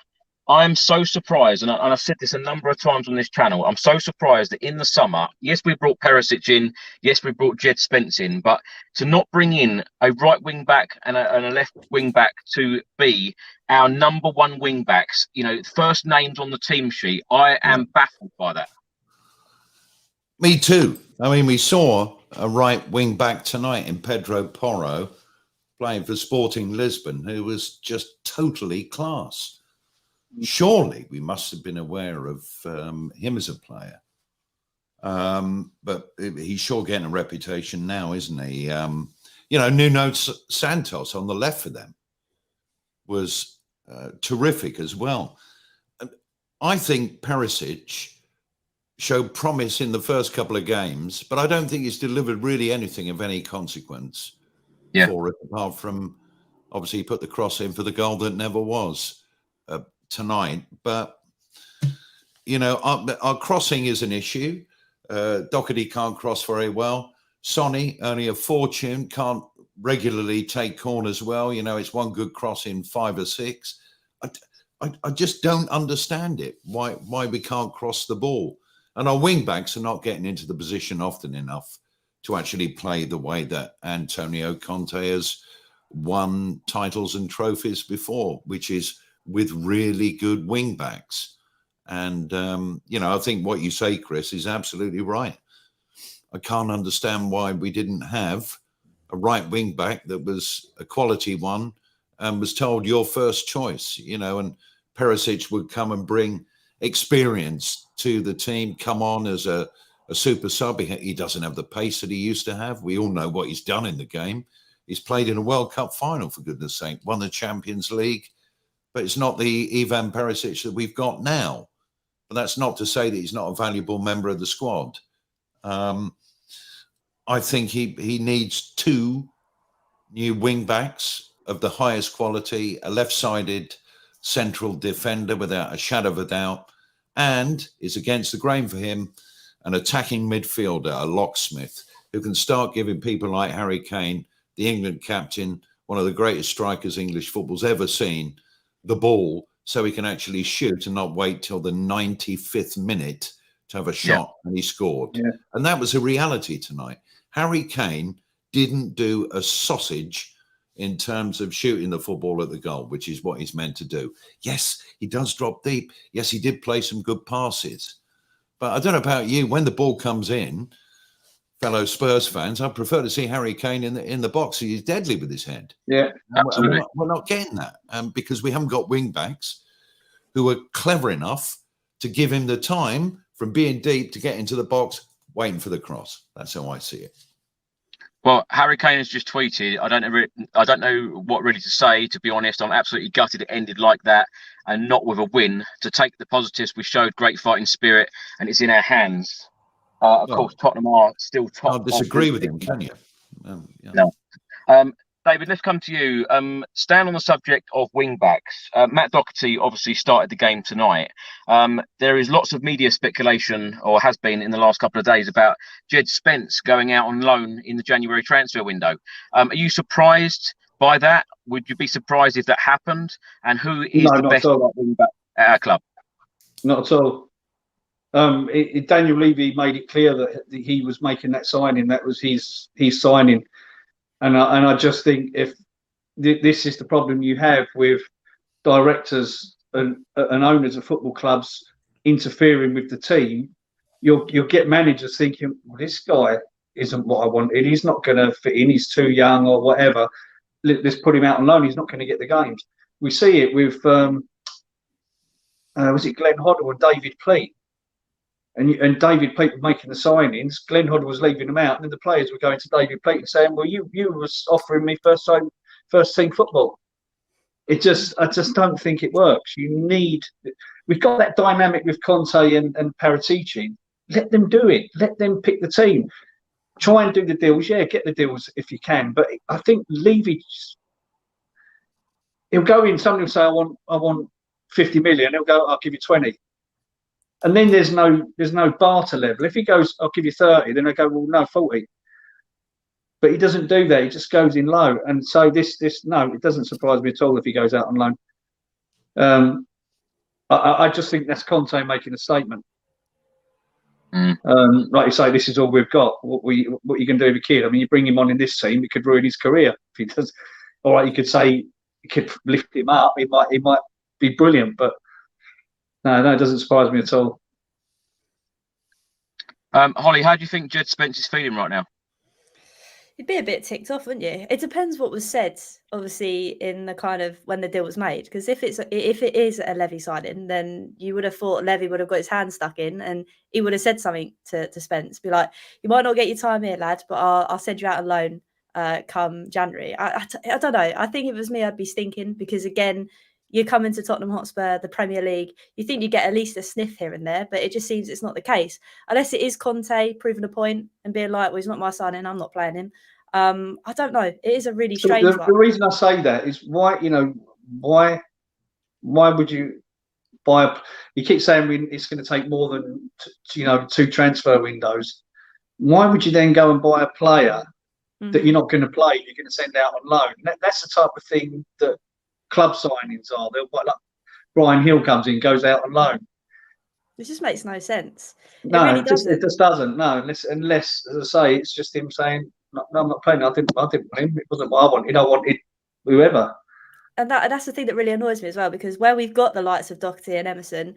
I am so surprised, and I've said this a number of times on this channel. I'm so surprised that in the summer, yes, we brought Perisic in, yes, we brought Jed Spence in, but to not bring in a right wing back and a left wing back to be our number one wing backs, first names on the team sheet, I am baffled by that. Me too. I mean, we saw a right wing back tonight in Pedro Porro playing for Sporting Lisbon, who was just totally class. Surely we must have been aware of him as a player. But he's sure getting a reputation now, isn't he? Nuno Santos on the left for them was terrific as well. I think Perisic showed promise in the first couple of games, but I don't think he's delivered really anything of any consequence for it, apart from obviously he put the cross in for the goal that never was tonight. But, our crossing is an issue. Doherty can't cross very well. Sonny, only a fortune, can't regularly take corners well. It's one good cross in 5 or 6. I just don't understand it, why we can't cross the ball. And our wing-backs are not getting into the position often enough to actually play the way that Antonio Conte has won titles and trophies before, which is with really good wing-backs. And, I think what you say, Chris, is absolutely right. I can't understand why we didn't have a right wing-back that was a quality one and was told your first choice, and Perisic would come and bring experience to the team, come on as a super sub. He doesn't have the pace that he used to have. We all know what he's done in the game. He's played in a World Cup final, for goodness sake, won the Champions League. But it's not the Ivan Perisic that we've got now. But that's not to say that he's not a valuable member of the squad. I think he needs 2 new wing backs of the highest quality, a left-sided central defender without a shadow of a doubt, and it's against the grain for him, an attacking midfielder, a locksmith, who can start giving people like Harry Kane, the England captain, one of the greatest strikers English football's ever seen, the ball, so he can actually shoot and not wait till the 95th minute to have a shot, and he scored. Yeah. And that was a reality tonight. Harry Kane didn't do a sausage in terms of shooting the football at the goal, which is what he's meant to do. Yes, he does drop deep. Yes, he did play some good passes. But I don't know about you, when the ball comes in, fellow Spurs fans, I prefer to see Harry Kane in the box. He's deadly with his head. Yeah, absolutely. We're not getting that because we haven't got wing backs who are clever enough to give him the time from being deep to get into the box, waiting for the cross. That's how I see it. Well, Harry Kane has just tweeted. I don't know what really to say, to be honest. I'm absolutely gutted it ended like that and not with a win. To take the positives, we showed great fighting spirit and it's in our hands. Of course, Tottenham are still top. I'll disagree with him, can you? No. David, let's come to you. Staying on the subject of wing backs, Matt Doherty obviously started the game tonight. There is lots of media speculation, or has been in the last couple of days, about Jed Spence going out on loan in the January transfer window. Are you surprised by that? Would you be surprised if that happened? And who is the best wing back at our club? Not at all. Daniel Levy made it clear that he was making that signing. That was his signing. And I just think if this is the problem you have with directors and owners of football clubs interfering with the team, you'll get managers thinking, well, this guy isn't what I wanted. He's not going to fit in. He's too young or whatever. Let's put him out on loan. He's not going to get the games. We see it with was it Glenn Hoddle and David Pleat? And David Pleat was making the signings. Glenn Hoddle was leaving them out, and then the players were going to David Pleat and saying, "Well, you was offering me first team football." I just don't think it works. We've got that dynamic with Conte and Perisic. Let them do it. Let them pick the team. Try and do the deals. Yeah, get the deals if you can. But I think Levy, he'll go in. Somebody will say, "I want 50 million." He'll go, "I'll give you 20." And then there's no barter level. If he goes, "I'll give you 30," then I go, "Well, no, 40." But he doesn't do that. He just goes in low. And so no, it doesn't surprise me at all if he goes out on loan. I just think that's Conte making a statement. Like you say, this is all we've got. What are you going to do with a kid? I mean, you bring him on in this team, it could ruin his career. If he does, all right, you could say you could lift him up. He might be brilliant, but. No, it doesn't surprise me at all. Holly, how do you think Jed Spence is feeling right now? You'd be a bit ticked off, wouldn't you? It depends what was said, obviously, in the kind of when the deal was made. Because if it is a Levy signing, then you would have thought Levy would have got his hand stuck in and he would have said something to Spence, be like, "You might not get your time here, lad, but I'll send you out on loan come January." I don't know. I think if it was me, I'd be stinking because again. You come into Tottenham Hotspur, the Premier League, you think you get at least a sniff here and there, but it just seems it's not the case. Unless it is Conte proving a point and being like, "Well, he's not my signing, I'm not playing him." I don't know. It is a really strange one. The reason I say that is why would you buy you keep saying it's going to take more than 2 transfer windows. Why would you then go and buy a player that you're not going to play, you're going to send out on loan? That's the type of thing that club signings are. They'll like Brian Hill comes in, goes out on loan. It just makes no sense. It just doesn't. No, unless, as I say, it's just him saying, "No, I'm not playing. I didn't want him. It wasn't what I wanted. I wanted whoever." And that's the thing that really annoys me as well, because where we've got the likes of Doherty and Emerson,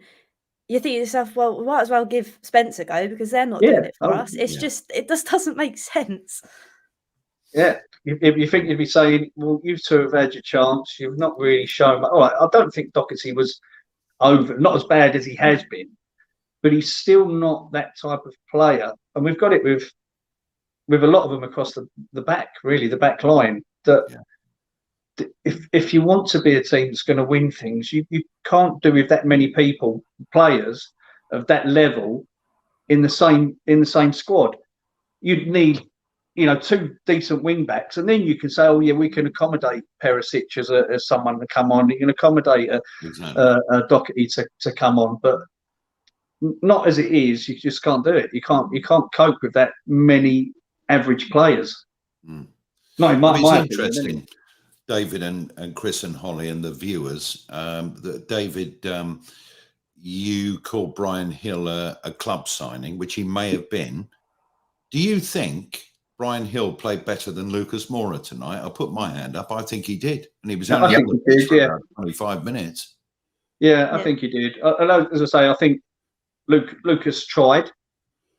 you think to yourself, well, we might as well give Spence a go because they're not doing it for us. It's just, it just doesn't make sense. Yeah, if you think you'd be saying, "Well, you two have had your chance. You've not really shown." All right, I don't think Doherty was not as bad as he has been, but he's still not that type of player. And we've got it with a lot of them across the back, really, the back line. That if you want to be a team that's going to win things, you can't do with that many players of that level, in the same squad. You'd need, you know, 2 decent wing backs, and then you can say, oh yeah, we can accommodate Perisic as someone to come on. You can accommodate a Doherty to come on, but not as it is. You just can't do it. You can't cope with that many average players. No, it's interesting, opinion, David and Chris and Holly and the viewers. That David, you called Brian Hill a club signing, which he may have been. Do you think Brian Hill played better than Lucas Moura tonight? I'll put my hand up. I think he did, and he was only up for 25 minutes. Yeah, I think he did. As I say, I think Lucas tried,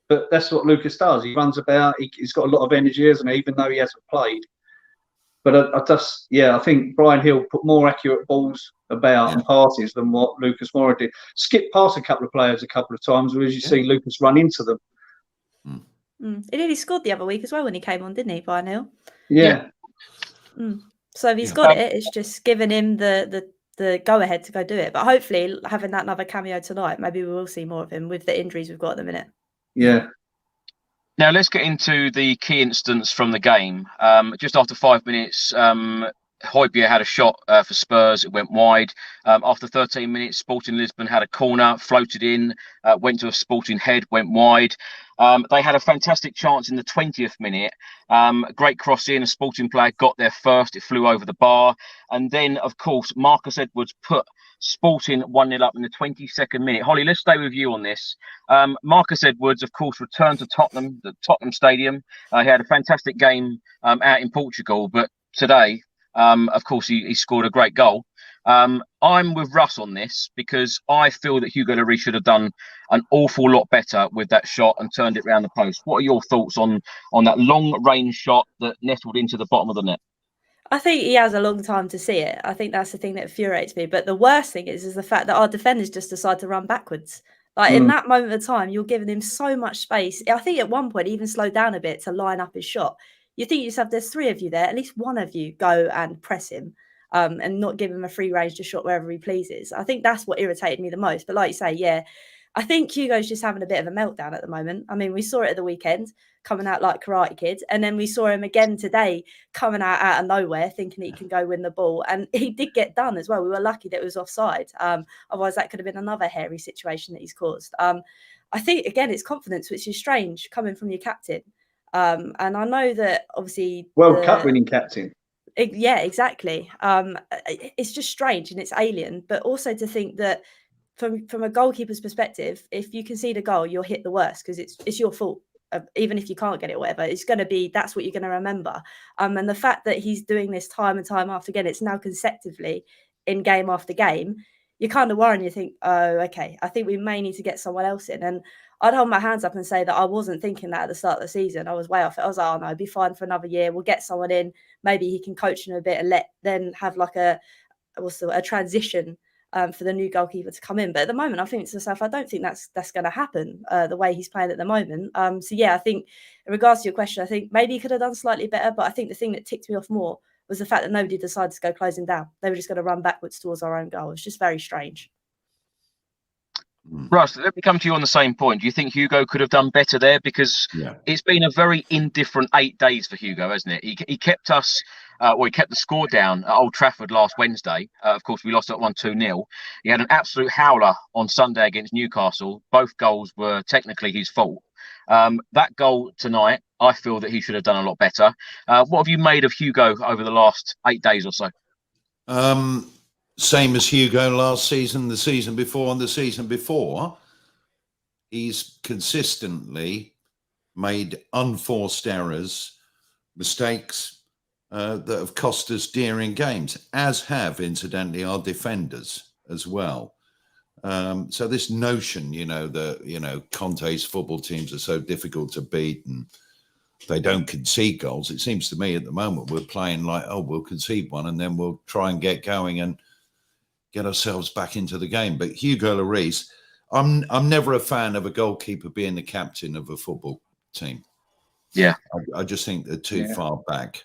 but that's what Lucas does. He runs about. He's got a lot of energy, hasn't he? Even though he hasn't played. But I think Brian Hill put more accurate balls about and passes than what Lucas Moura did. Skipped past a couple of players a couple of times, whereas you see Lucas run into them. He nearly scored the other week as well when he came on, didn't he, Brian Hill? Yeah. So if he's got it, it's just giving him the go-ahead to go do it. But hopefully, having that another cameo tonight, maybe we will see more of him with the injuries we've got at the minute. Yeah. Now, let's get into the key instance from the game. Just after 5 minutes, Højbjerg had a shot for Spurs. It went wide. After 13 minutes, Sporting Lisbon had a corner, floated in, went to a Sporting head, went wide. They had a fantastic chance in the 20th minute. Great cross in, a Sporting player got there first. It flew over the bar. And then, of course, Marcus Edwards put Sporting 1-0 up in the 22nd minute. Holly, let's stay with you on this. Marcus Edwards, of course, returned to Tottenham, the Tottenham Stadium. He had a fantastic game out in Portugal, but today, of course, he scored a great goal. I'm with Russ on this because I feel that Hugo Lloris should have done an awful lot better with that shot and turned it round the post. What are your thoughts on that long-range shot that nestled into the bottom of the net? I think he has a long time to see it. I think that's the thing that infuriates me. But the worst thing is the fact that our defenders just decide to run backwards. Like in that moment of time, you're giving him so much space. I think at one point he even slowed down a bit to line up his shot. You think yourself, there's 3 of you there, at least one of you go and press him and not give him a free range to shot wherever he pleases. I think that's what irritated me the most. But like you say, I think Hugo's just having a bit of a meltdown at the moment. I mean, we saw it at the weekend, coming out like Karate Kid. And then we saw him again today, coming out of nowhere, thinking he can go win the ball. And he did get done as well. We were lucky that it was offside. Otherwise, that could have been another hairy situation that he's caused. I think, again, it's confidence, which is strange coming from your captain. And I know that, obviously... World Cup winning captain. Yeah, exactly. It's just strange and it's alien. But also to think that from a goalkeeper's perspective, if you concede a goal, you'll hit the worst because it's your fault. Even if you can't get it or whatever, it's going to be, that's what you're going to remember. And the fact that he's doing this time and time after again, it's now consecutively in game after game, you kind of worry and you think, oh, okay, I think we may need to get someone else in. And I'd hold my hands up and say that I wasn't thinking that at the start of the season. I was way off it. I was like, oh no, it'll be fine for another year. We'll get someone in. Maybe he can coach him a bit and then have like a transition for the new goalkeeper to come in. But at the moment, I think to myself, I don't think that's going to happen the way he's playing at the moment. So yeah, I think in regards to your question, I think maybe he could have done slightly better. But I think the thing that ticked me off more was the fact that nobody decided to go close him down. They were just going to run backwards towards our own goal. It's just very strange. Russ, let me come to you on the same point. Do you think Hugo could have done better there? Because it's been a very indifferent 8 days for Hugo, hasn't it? He kept us, he kept the score down at Old Trafford last Wednesday. Of course, we lost at 1-2-0. He had an absolute howler on Sunday against Newcastle. Both goals were technically his fault. That goal tonight, I feel that he should have done a lot better. What have you made of Hugo over the last 8 days or so? Same as Hugo last season, the season before, and the season before. He's consistently made unforced errors, mistakes that have cost us dear in games, as have, incidentally, our defenders as well. So this notion, that, Conte's football teams are so difficult to beat and they don't concede goals. It seems to me at the moment we're playing like, we'll concede one and then we'll try and get going and get ourselves back into the game. But Hugo Lloris, I'm never a fan of a goalkeeper being the captain of a football team. Yeah. I just think they're too far back.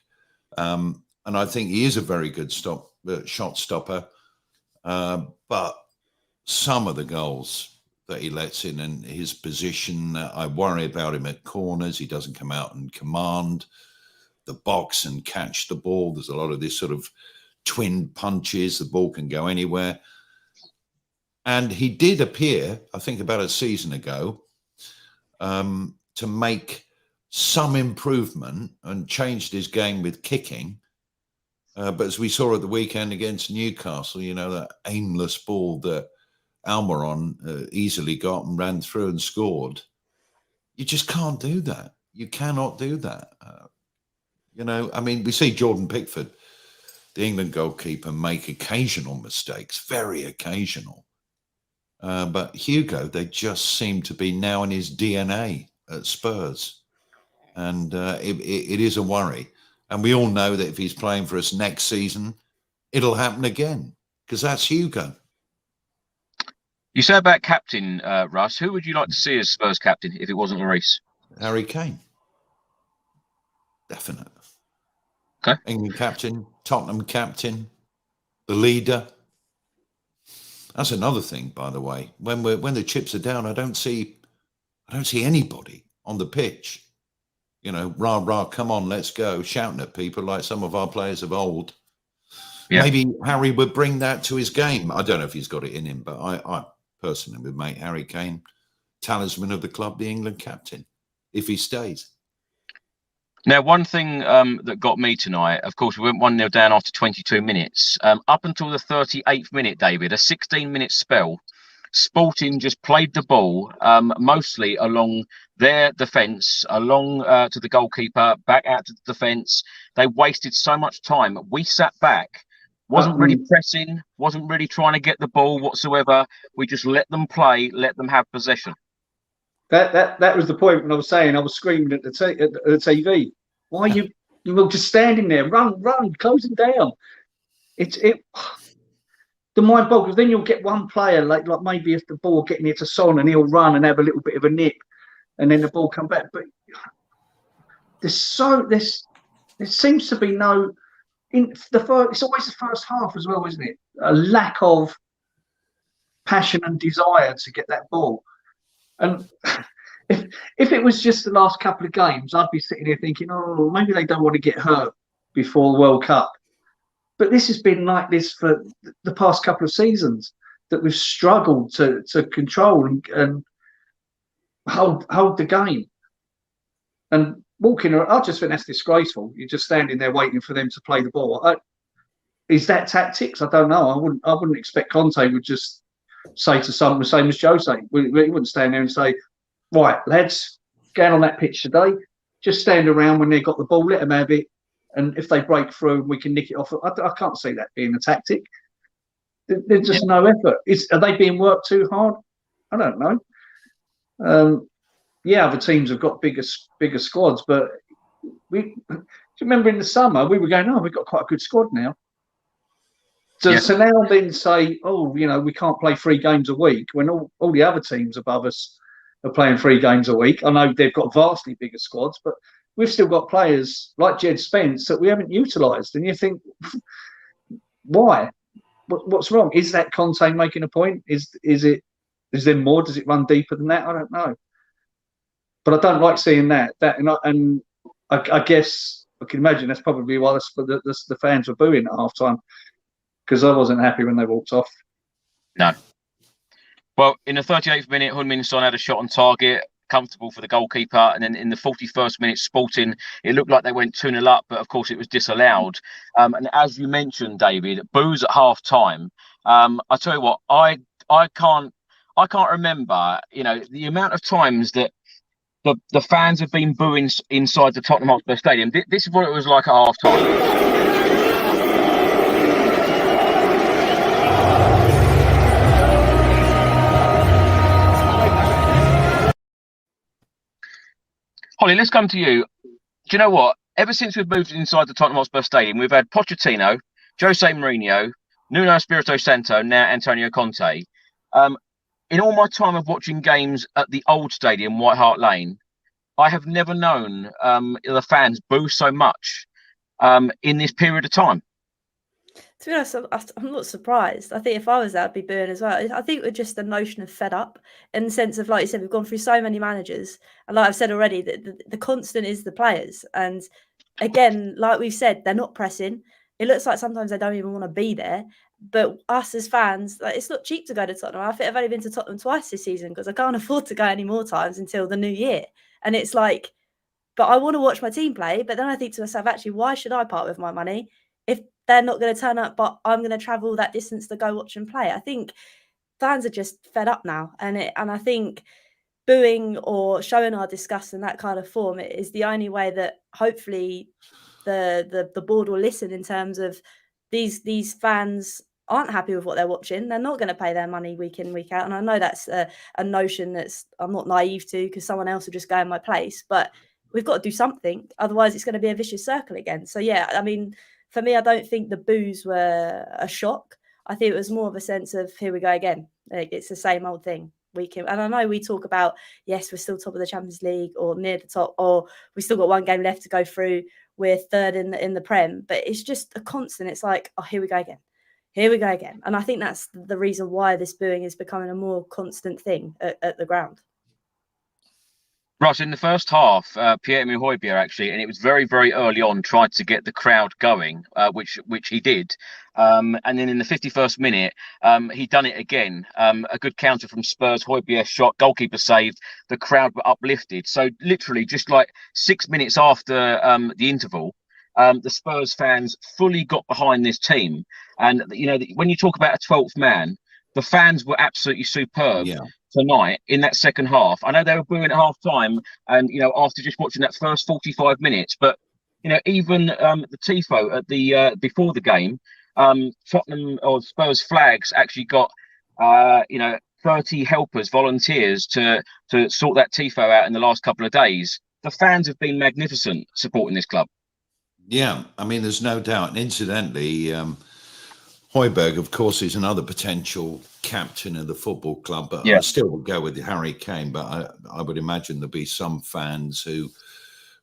And I think he is a very good shot stopper. But some of the goals that he lets in, and his position. I worry about him at corners. He doesn't come out and command the box and catch the ball. There's a lot of this sort of twin punches. The ball can go anywhere. And he did appear, I think about a season ago, to make some improvement and changed his game with kicking. But as we saw at the weekend against Newcastle, you know, that aimless ball that Almiron easily got and ran through and scored. You just can't do that. You cannot do that. You know, I mean, we see Jordan Pickford, the England goalkeeper, make occasional mistakes, very occasional. But Hugo, they just seem to be now in his DNA at Spurs. And it is a worry. And we all know that if he's playing for us next season, it'll happen again, because that's Hugo. You say about captain, Russ. Who would you like to see as Spurs captain if it wasn't Lloris? Harry Kane. Definite. Okay. England captain, Tottenham captain, the leader. That's another thing, by the way. When the chips are down, I don't see anybody on the pitch. You know, rah, rah, come on, let's go, shouting at people like some of our players of old. Yeah. Maybe Harry would bring that to his game. I don't know if he's got it in him, but I personally would make Harry Kane talisman of the club, the England captain, if he stays. Now, one thing that got me tonight, of course, we went 1-0 down after 22 minutes. Up until the 38th minute, David, a 16-minute spell, Sporting just played the ball mostly along their defence, along to the goalkeeper, back out to the defence. They wasted so much time. We sat back, wasn't really pressing, wasn't really trying to get the ball whatsoever. We just let them play, let them have possession. That was the point when I was saying, I was screaming at the TV. Why are you were just standing there? Run, close it down. The mind boggles. Then you'll get one player, like maybe if the ball getting near to Son and he'll run and have a little bit of a nip, and then the ball come back. But there seems to be no it's always the first half as well, isn't it? A lack of passion and desire to get that ball. And if it was just the last couple of games, I'd be sitting here thinking, oh, maybe they don't want to get hurt before the World Cup. But this has been like this for the past couple of seasons, that we've struggled to control and hold the game. And walking around, I just think that's disgraceful. You're just standing there waiting for them to play the ball. Is that tactics? I don't know. I wouldn't expect Conte would just say to someone the same as Jose. He wouldn't stand there and say, right, lads, get on that pitch today. Just stand around when they've got the ball, let them have it. And if they break through, we can nick it off. I can't see that being a tactic. There's just no effort. Are they being worked too hard? I don't know. Other teams have got bigger squads, but do you remember in the summer we were going, we've got quite a good squad now. So now then say, we can't play 3 games a week when all the other teams above us are playing 3 games a week. I know they've got vastly bigger squads, but we've still got players like Jed Spence that we haven't utilised. And you think, why? What's wrong? Is that Conte making a point? Is there more? Does it run deeper than that? I don't know. But I don't like seeing that. And I guess I can imagine that's probably why the fans were booing at half time, because I wasn't happy when they walked off. No. Well, in the 38th minute, Heung-min Son had a shot on target, comfortable for the goalkeeper. And then in the 41st minute, Sporting, it looked like they went 2-0 up, but of course it was disallowed. And as you mentioned, David, boos at half time. I tell you what, I can't remember, the amount of times that the fans have been booing inside the Tottenham Hotspur Stadium. This is what it was like at half time. Holly, let's come to you. Do you know what? Ever since we've moved inside the Tottenham Hotspur Stadium, we've had Pochettino, Jose Mourinho, Nuno Espirito Santo, now Antonio Conte. In all my time of watching games at the old stadium, White Hart Lane, I have never known the fans boo so much in this period of time. To be honest, I'm not surprised. I think if I was there, I'd be booing as well. I think we're just the notion of fed up in the sense of, like you said, we've gone through so many managers. And like I've said already, the constant is the players. And again, like we've said, they're not pressing. It looks like sometimes they don't even want to be there. But us as fans, like, it's not cheap to go to Tottenham. I think I've only been to Tottenham twice this season because I can't afford to go any more times until the new year. And it's like, but I want to watch my team play. But then I think to myself, actually, why should I part with my money if they're not going to turn up, but I'm going to travel that distance to go watch and play? I think fans are just fed up now. And I think booing or showing our disgust in that kind of form is the only way that hopefully the board will listen in terms of these fans aren't happy with what they're watching. They're not going to pay their money week in, week out. And I know that's a notion that's I'm not naive to, because someone else will just go in my place. But we've got to do something. Otherwise, it's going to be a vicious circle again. So, yeah, I mean, for me, I don't think the boos were a shock. I think it was more of a sense of, here we go again. Like, it's the same old thing. And I know we talk about, yes, we're still top of the Champions League or near the top, or we've still got one game left to go through. We're third in the Prem. But it's just a constant. It's like, oh, here we go again. Here we go again. And I think that's the reason why this booing is becoming a more constant thing at the ground. Russ, in the first half, Pierre-Emile Højbjerg actually, and it was very, very early on, tried to get the crowd going, which he did. And then in the 51st minute, he done it again. A good counter from Spurs, Højbjerg shot, goalkeeper saved, the crowd were uplifted. So literally just like 6 minutes after the interval, the Spurs fans fully got behind this team. And, you know, when you talk about a 12th man, the fans were absolutely superb. Yeah. Tonight in that second half. I know they were booing at half time and, you know, after just watching that first 45 minutes, but, you know, even the tifo at the before the game, Tottenham or Spurs flags actually got 30 helpers, volunteers to sort that tifo out in the last couple of days. The fans have been magnificent supporting this club. Yeah, I mean, there's no doubt. And incidentally, Højbjerg, of course, is another potential captain of the football club, but I still would go with Harry Kane. But I would imagine there'd be some fans who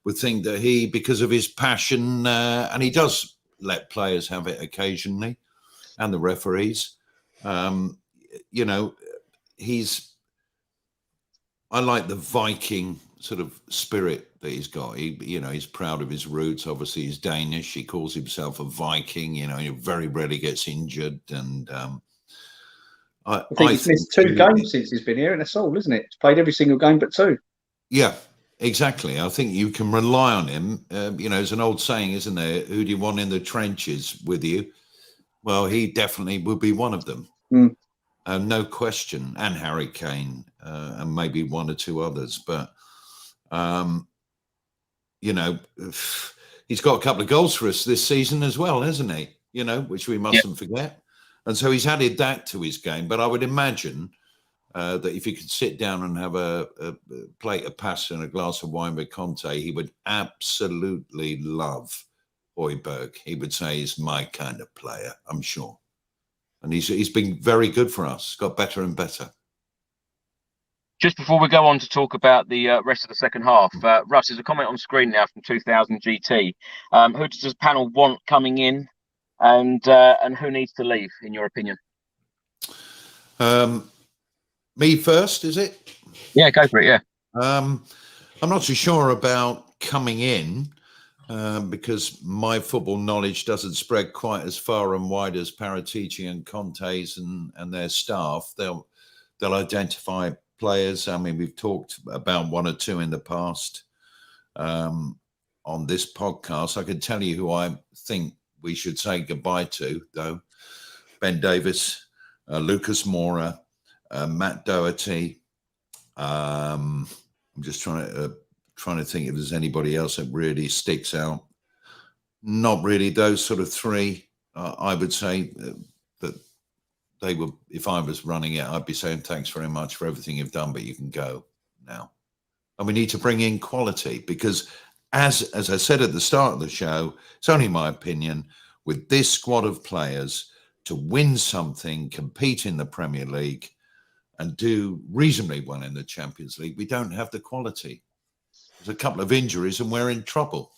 would think that he, because of his passion, and he does let players have it occasionally, and the referees, you know, I like the Viking sort of spirit that he's got. He's proud of his roots. Obviously, he's Danish. He calls himself a Viking. You know, he very rarely gets injured. And I think he's missed 2 games since he's been here, and that's all, isn't it? He's played every single game but 2. Yeah, exactly. I think you can rely on him. You know, there's an old saying, isn't there? Who do you want in the trenches with you? Well, he definitely would be one of them. No question. And Harry Kane, and maybe 1 or 2 others. But you know, he's got a couple of goals for us this season as well, hasn't he? You know, which we mustn't forget. And so he's added that to his game. But I would imagine that if he could sit down and have a plate of pasta and a glass of wine with Conte, he would absolutely love Højbjerg. He would say he's my kind of player, I'm sure. And he's been very good for us. Got better and better. Just before we go on to talk about the rest of the second half, Russ, there's a comment on screen now from 2000 GT. Who does this panel want coming in, and who needs to leave, in your opinion? Me first, is it? Yeah, go for it. Yeah. I'm not too sure about coming in because my football knowledge doesn't spread quite as far and wide as Paratici and Contes and their staff. They'll identify players. I mean, we've talked about 1 or 2 in the past on this podcast. I can tell you who I think we should say goodbye to, though. Ben Davies, Lucas Moura, Matt Doherty. I'm just trying to think if there's anybody else that really sticks out. Not really. Those sort of 3, I would say that they were, if I was running it, I'd be saying thanks very much for everything you've done, but you can go now. And we need to bring in quality because, as I said at the start of the show, it's only my opinion, with this squad of players to win something, compete in the Premier League and do reasonably well in the Champions League, we don't have the quality. There's a couple of injuries and we're in trouble.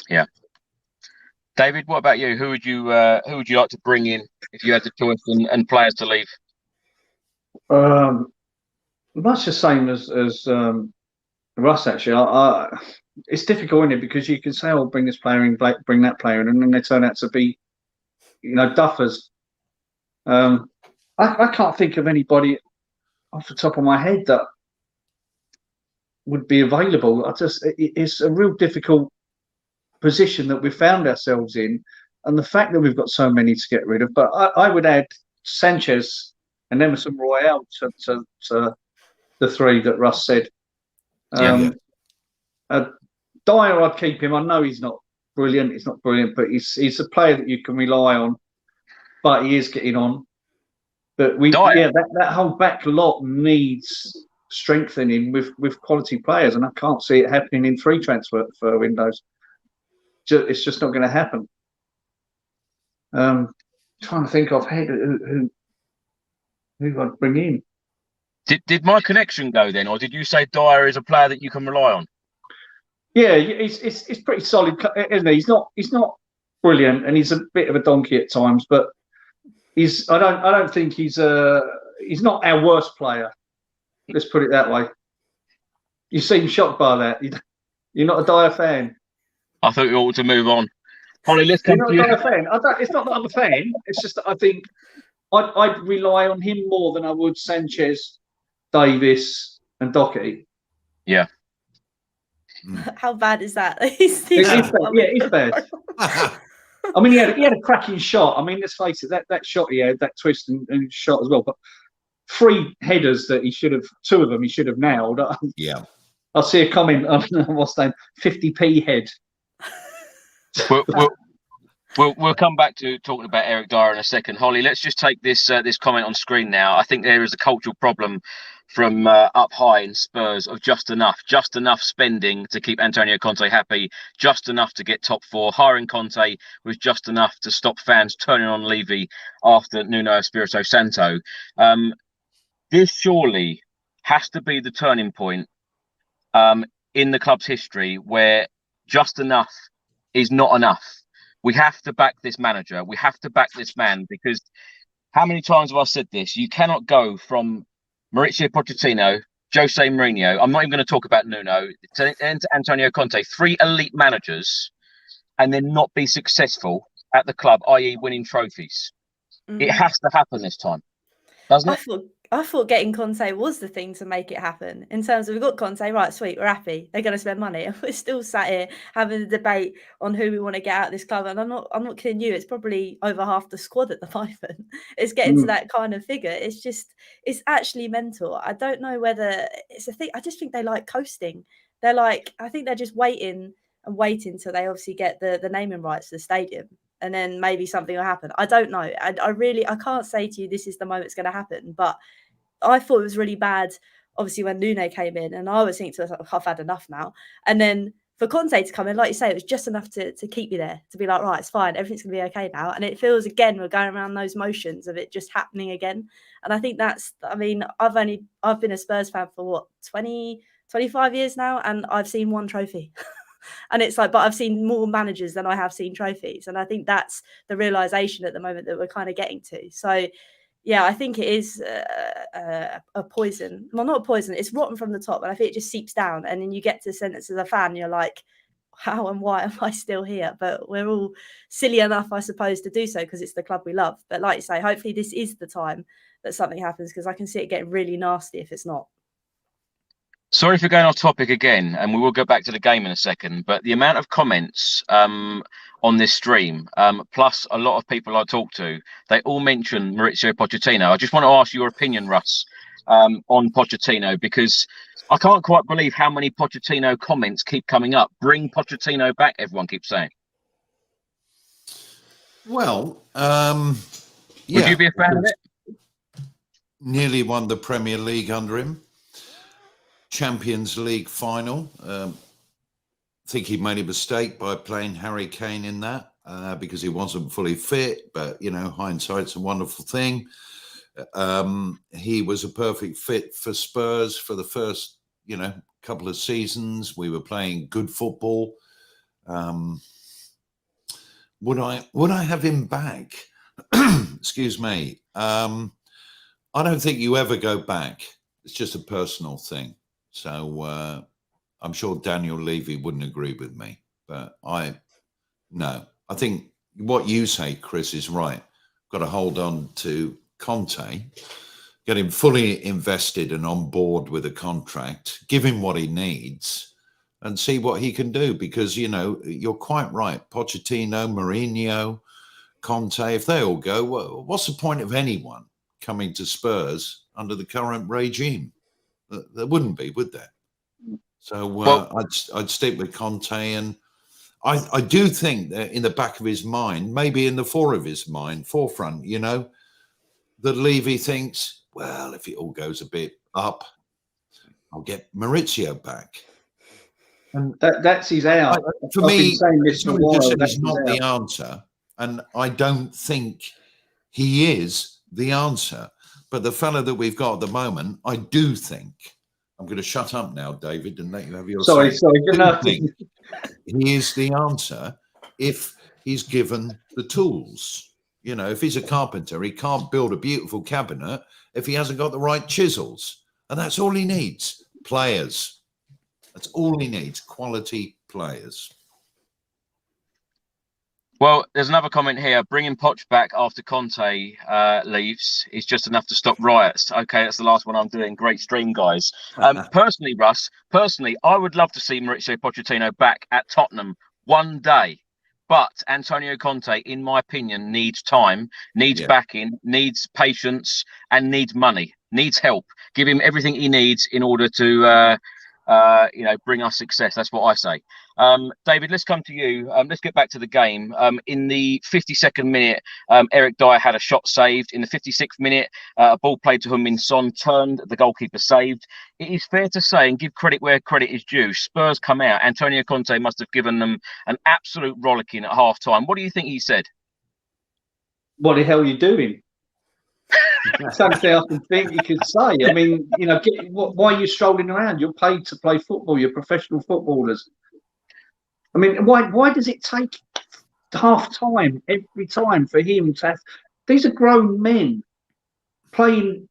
Yeah. David, what about you? Who would you like to bring in if you had the choice and players to leave? Much the same as Russ, actually. It's difficult, isn't it? Because you can say, "Oh, bring this player in, bring that player in," and then they turn out to be, duffers. I can't think of anybody off the top of my head that would be available. It's a real difficult position that we've found ourselves in, and the fact that we've got so many to get rid of. But I would add Sanchez and Emerson Royale to the three that Russ said. Dyer, I'd keep him. I know he's not brilliant. He's not brilliant, but he's a player that you can rely on. But he is getting on. But that whole back lot needs strengthening with quality players, and I can't see it happening in free transfer windows. It's just not going to happen. Trying to think of who I'd bring in. Did my connection go then, or did you say Dyer is a player that you can rely on? Yeah, he's pretty solid, isn't he? He's not brilliant, and he's a bit of a donkey at times, but I don't think he's not our worst player. Let's put it that way. You seem shocked by that. You're not a Dyer fan. I thought we ought to move on. Holly, let's come to you. You're not a Dyer fan. It's not that I'm a fan. It's just that I think I'd rely on him more than I would Sanchez, Davis, and Doherty. Yeah. How bad is that? He's bad. I mean, he had a cracking shot. I mean, let's face it, that shot he had, that twist and shot as well. But 3 headers that two of them he should have nailed. Yeah. I'll see a comment on what's that 50p head. We'll come back to talking about Eric Dyer in a second. Holly, let's just take this comment on screen now. I think there is a cultural problem from up high in Spurs of just enough spending to keep Antonio Conte happy, just enough to get top 4. Hiring Conte was just enough to stop fans turning on Levy after Nuno Espirito Santo. This surely has to be the turning point in the club's history where just enough is not enough. We have to back this manager. We have to back this man, because how many times have I said this? You cannot go from Mauricio Pochettino, Jose Mourinho, I'm not even going to talk about Nuno, to Antonio Conte, 3 elite managers, and then not be successful at the club, i.e. winning trophies. It has to happen this time, doesn't it? I thought getting Conte was the thing to make it happen. In terms of, we've got Conte, right, sweet, we're happy. They're going to spend money. And we're still sat here having a debate on who we want to get out of this club. And I'm not kidding you, it's probably over half the squad at the moment. It's getting to that kind of figure. It's actually mental. I don't know whether it's a thing. I just think they like coasting. I think they're just waiting till they obviously get the naming rights to the stadium. And then maybe something will happen. I don't know. I can't say to you this is the moment it's going to happen. But I thought it was really bad, obviously, when Nuno came in. And I was thinking to myself, I've had enough now. And then for Conte to come in, like you say, it was just enough to keep you there, to be like, right, it's fine. Everything's going to be okay now. And it feels, again, we're going around those motions of it just happening again. And I think I've been a Spurs fan for 25 years now. And I've seen 1 trophy. And it's like, but I've seen more managers than I have seen trophies. And I think that's the realization at the moment that we're kind of getting to. So, yeah, I think it is a poison. Well, not a poison. It's rotten from the top. And I think it just seeps down. And then you get to the sentence as a fan, you're like, how and why am I still here? But we're all silly enough, I suppose, to do so because it's the club we love. But like you say, hopefully this is the time that something happens, because I can see it getting really nasty if it's not. Sorry for going off topic again, and we will go back to the game in a second, but the amount of comments on this stream, plus a lot of people I talk to, they all mention Mauricio Pochettino. I just want to ask your opinion, Russ, on Pochettino, because I can't quite believe how many Pochettino comments keep coming up. Bring Pochettino back, everyone keeps saying. Well, would you be a fan of it? Nearly won the Premier League under him. Champions League final. I think he made a mistake by playing Harry Kane in that because he wasn't fully fit. But, hindsight's a wonderful thing. He was a perfect fit for Spurs for the first, couple of seasons. We were playing good football. would I have him back? Excuse me. I don't think you ever go back. It's just a personal thing. So I'm sure Daniel Levy wouldn't agree with me, but I think what you say, Chris, is right. Got to hold on to Conte, get him fully invested and on board with a contract, give him what he needs, and see what he can do. Because, you know, you're quite right. Pochettino, Mourinho, Conte, if they all go, well, what's the point of anyone coming to Spurs under the current regime? There wouldn't be, would there? So I'd stick with Conte, and I do think that in the back of his mind, maybe in the forefront, you know, that Levy thinks, well, if it all goes a bit up, I'll get Maurizio back. And that's his out. For me, it's not just that he's not the answer, and I don't think he is the answer. But the fella that we've got at the moment, I do think. I'm going to shut up now, David, and let you have your say. Sorry. Good enough. He is the answer if he's given the tools. You know, if he's a carpenter, he can't build a beautiful cabinet if he hasn't got the right chisels. And that's all he needs. Players. That's all he needs. Quality players. Well, there's another comment here. Bringing Poch back after Conte leaves is just enough to stop riots. Okay, that's the last one I'm doing. Great stream, guys. Personally, Russ, I would love to see Maurizio Pochettino back at Tottenham one day. But Antonio Conte, in my opinion, needs time, needs backing, needs patience, and needs money, needs help. Give him everything he needs in order to, bring us success. That's what I say. David, let's come to you. Let's get back to the game. In the 52nd minute, Eric Dyer had a shot saved. In the 56th minute, a ball played to Heung-min Son turned, the goalkeeper saved. It is fair to say, and give credit where credit is due, Spurs come out. Antonio Conte must have given them an absolute rollicking at half-time. What do you think he said? What the hell are you doing? Something I can think you could say. I mean, you know, why are you strolling around? You're paid to play football. You're professional footballers. I mean, why does it take half time every time for him to have? These are grown men playing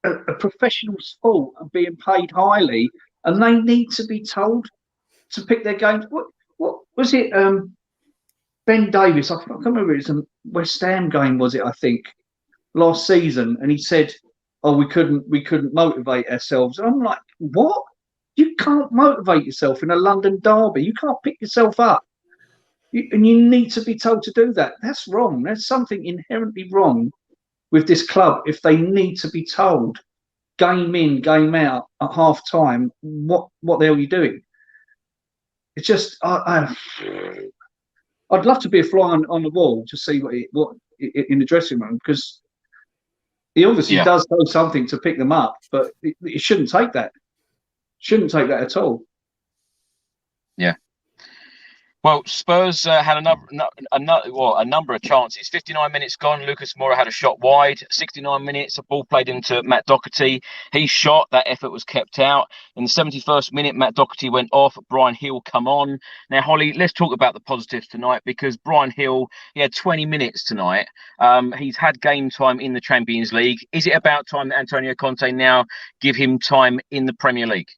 a professional sport and being paid highly, and they need to be told to pick their games. What was it? Ben Davies, I can't remember. It was a West Ham game, was it? I think last season, and he said, "Oh, we couldn't motivate ourselves." And I'm like, "What? You can't motivate yourself in a London derby. You can't pick yourself up, and you need to be told to do that. That's wrong. There's something inherently wrong with this club if they need to be told, game in, game out at half time, what the hell are you doing?" It's just I'd love to be a fly on the wall to see what in the dressing room, because he obviously does know something to pick them up, but it shouldn't take that. Shouldn't take that at all. Yeah. Well, Spurs had a number of chances. 59 minutes gone. Lucas Moura had a shot wide. 69 minutes, a ball played into Matt Doherty. He shot. That effort was kept out. In the 71st minute, Matt Doherty went off. Brian Hill come on. Now, Holly, let's talk about the positives tonight, because Brian Hill, he had 20 minutes tonight. He's had game time in the Champions League. Is it about time that Antonio Conte now give him time in the Premier League?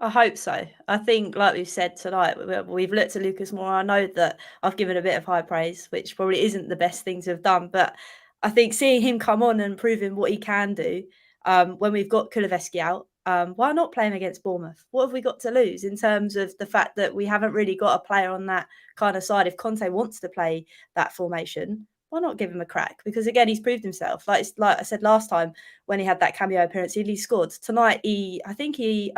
I hope so. I think, like we've said tonight, we've looked at Lucas Moura. I know that I've given a bit of high praise, which probably isn't the best thing to have done. But I think seeing him come on and proving what he can do, when we've got Kuleveski out, why not play him against Bournemouth? What have we got to lose in terms of the fact that we haven't really got a player on that kind of side? If Conte wants to play that formation, why not give him a crack? Because again, he's proved himself. Like I said last time when he had that cameo appearance, he scored. Tonight, I think he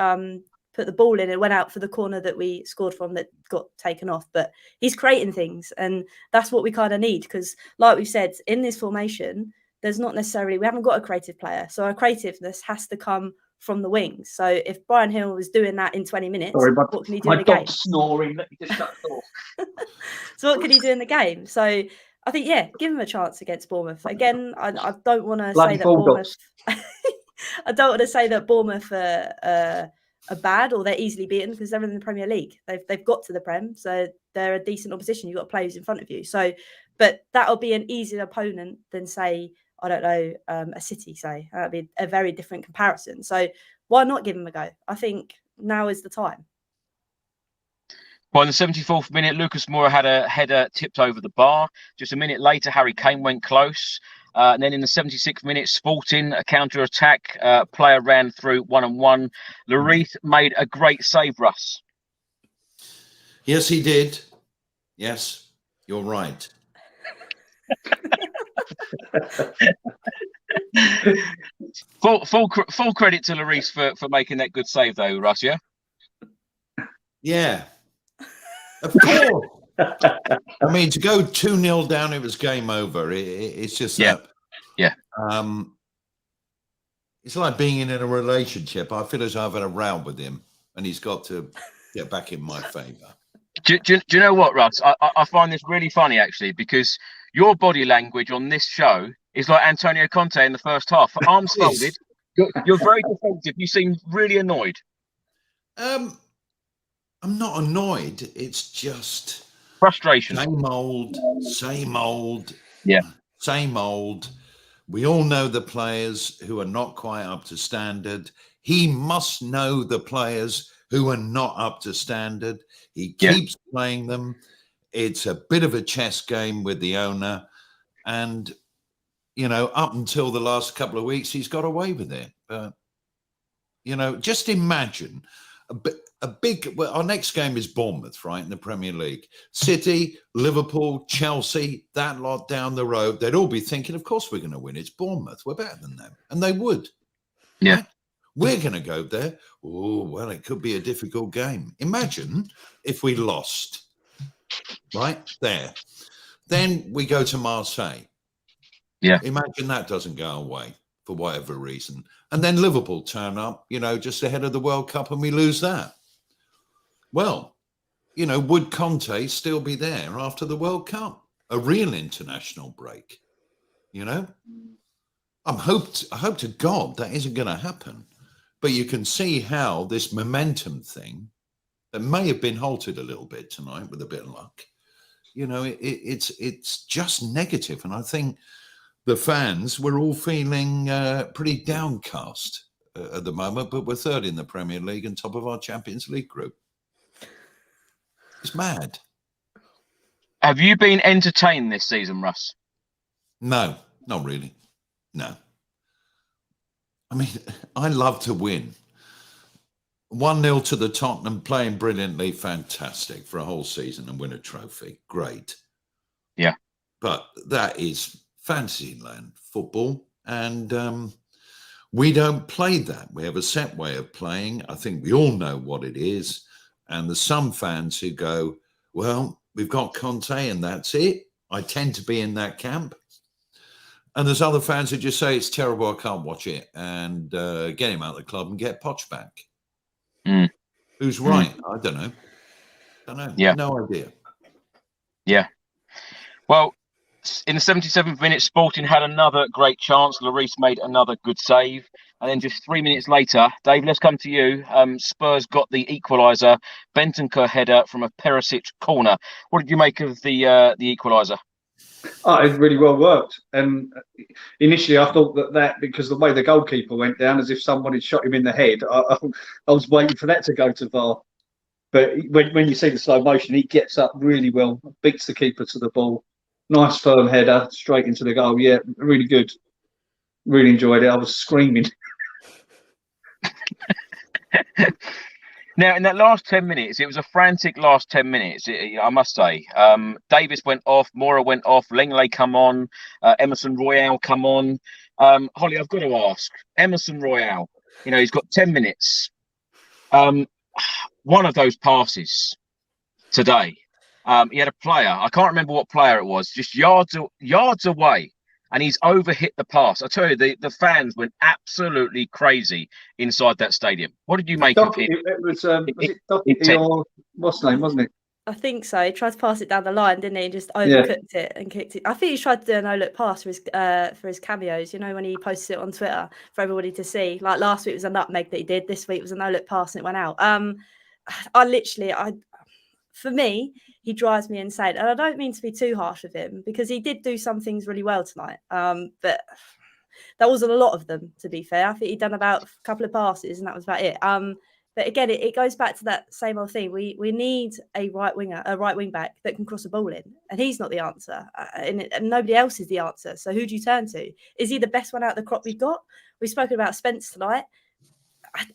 put the ball in and went out for the corner that we scored from that got taken off. But he's creating things, and that's what we kind of need, because like we've said, in this formation, there's not necessarily, we haven't got a creative player. So our creativeness has to come from the wings. So if Brian Hill was doing that in 20 minutes, what can he do in the game? My dog's snoring. Let me just shut the door. So what can he do in the game? So I think, give him a chance against Bournemouth. Again, I don't want to say that Bournemouth... I don't want to say that Bournemouth are bad or they're easily beaten because they're in the Premier League. They've got to the Prem, so they're a decent opposition. You've got players in front of you. So, but that'll be an easier opponent than, say, I don't know, a City, say. That'd be a very different comparison. So why not give them a go? I think now is the time. Well, in the 74th minute, Lucas Moura had a header tipped over the bar. Just a minute later, Harry Kane went close. And then in the 76th minute, Sporting, a counter-attack, player ran through 1-on-1. Lloris made a great save, Russ. Yes, he did. Yes, you're right. Full credit to Lloris for making that good save, though, Russ, yeah? Yeah. Of course. I mean, to go 2-0 down, it was game over. It's just that. Yeah. It's like being in a relationship. I feel as though I've had a row with him, and he's got to get back in my favour. Do you know what, Russ? I find this really funny, actually, because your body language on this show is like Antonio Conte in the first half. Arms folded. You're very defensive. You seem really annoyed. I'm not annoyed. It's just frustration. Same old. Yeah. Same old. We all know the players who are not quite up to standard. He must know the players who are not up to standard. He keeps playing them. It's a bit of a chess game with the owner. And, you know, up until the last couple of weeks, he's got away with it. But, you know, just imagine our next game is Bournemouth, right, in the Premier League. City, Liverpool, Chelsea, that lot down the road, they'd all be thinking, of course we're going to win. It's Bournemouth. We're better than them. And they would. Yeah. Right? We're going to go there. Oh, well, it could be a difficult game. Imagine if we lost, right, there. Then we go to Marseille. Yeah. Imagine that doesn't go away for whatever reason. And then Liverpool turn up, you know, just ahead of the World Cup, and we lose that. Well, you know, would Conte still be there after the World Cup? A real international break, you know? I hope to God that isn't going to happen. But you can see how this momentum thing that may have been halted a little bit tonight with a bit of luck, you know, it's just negative. And I think the fans were all feeling pretty downcast at the moment, but we're third in the Premier League and top of our Champions League group. It's mad. Have you been entertained this season, Russ? No, not really. No. I mean, I love to win. 1-0 to the Tottenham, playing brilliantly, fantastic for a whole season and win a trophy. Great. Yeah. But that is Fantasyland football, and we don't play that. We have a set way of playing. I think we all know what it is. And there's some fans who go, well, we've got Conte and that's it. I tend to be in that camp. And there's other fans who just say it's terrible, I can't watch it, and get him out of the club and get Poch back. Who's right? I don't know. Yeah. No idea. Yeah. Well, in the 77th minute, Sporting had another great chance. Lloris made another good save. And then just 3 minutes later, Dave, let's come to you. Spurs got the equaliser. Bentancur header from a Perisic corner. What did you make of the equaliser? Oh, it really well worked. And initially I thought that because the way the goalkeeper went down, as if someone had shot him in the head, I was waiting for that to go to VAR. But when you see the slow motion, he gets up really well, beats the keeper to the ball. Nice firm header, straight into the goal. Yeah, really good. Really enjoyed it. I was screaming. Now, in that last 10 minutes, it was a frantic last 10 minutes, I must say. Davis went off, Moura went off, Lenglet come on, Emerson Royale come on. Holly, I've got to ask, Emerson Royale, you know, he's got 10 minutes. One of those passes today, he had a player, I can't remember what player it was, just yards away. And he's overhit the pass. I tell you, the fans went absolutely crazy inside that stadium. What did you make of it? It was it Doherty or what's the name, wasn't it? I think so. He tried to pass it down the line, didn't he? And just overcooked it and kicked it. I think he tried to do a no-look pass for his cameos. You know, when he posted it on Twitter for everybody to see. Like last week was a nutmeg that he did. This week was a no-look pass and it went out. For me, he drives me insane. And I don't mean to be too harsh with him because he did do some things really well tonight. But that wasn't a lot of them, to be fair. I think he'd done about a couple of passes and that was about it. But again, it goes back to that same old thing. We need a right wing back that can cross a ball in, and he's not the answer, and nobody else is the answer. So who do you turn to? Is he the best one out of the crop we've got? We've spoken about Spence tonight.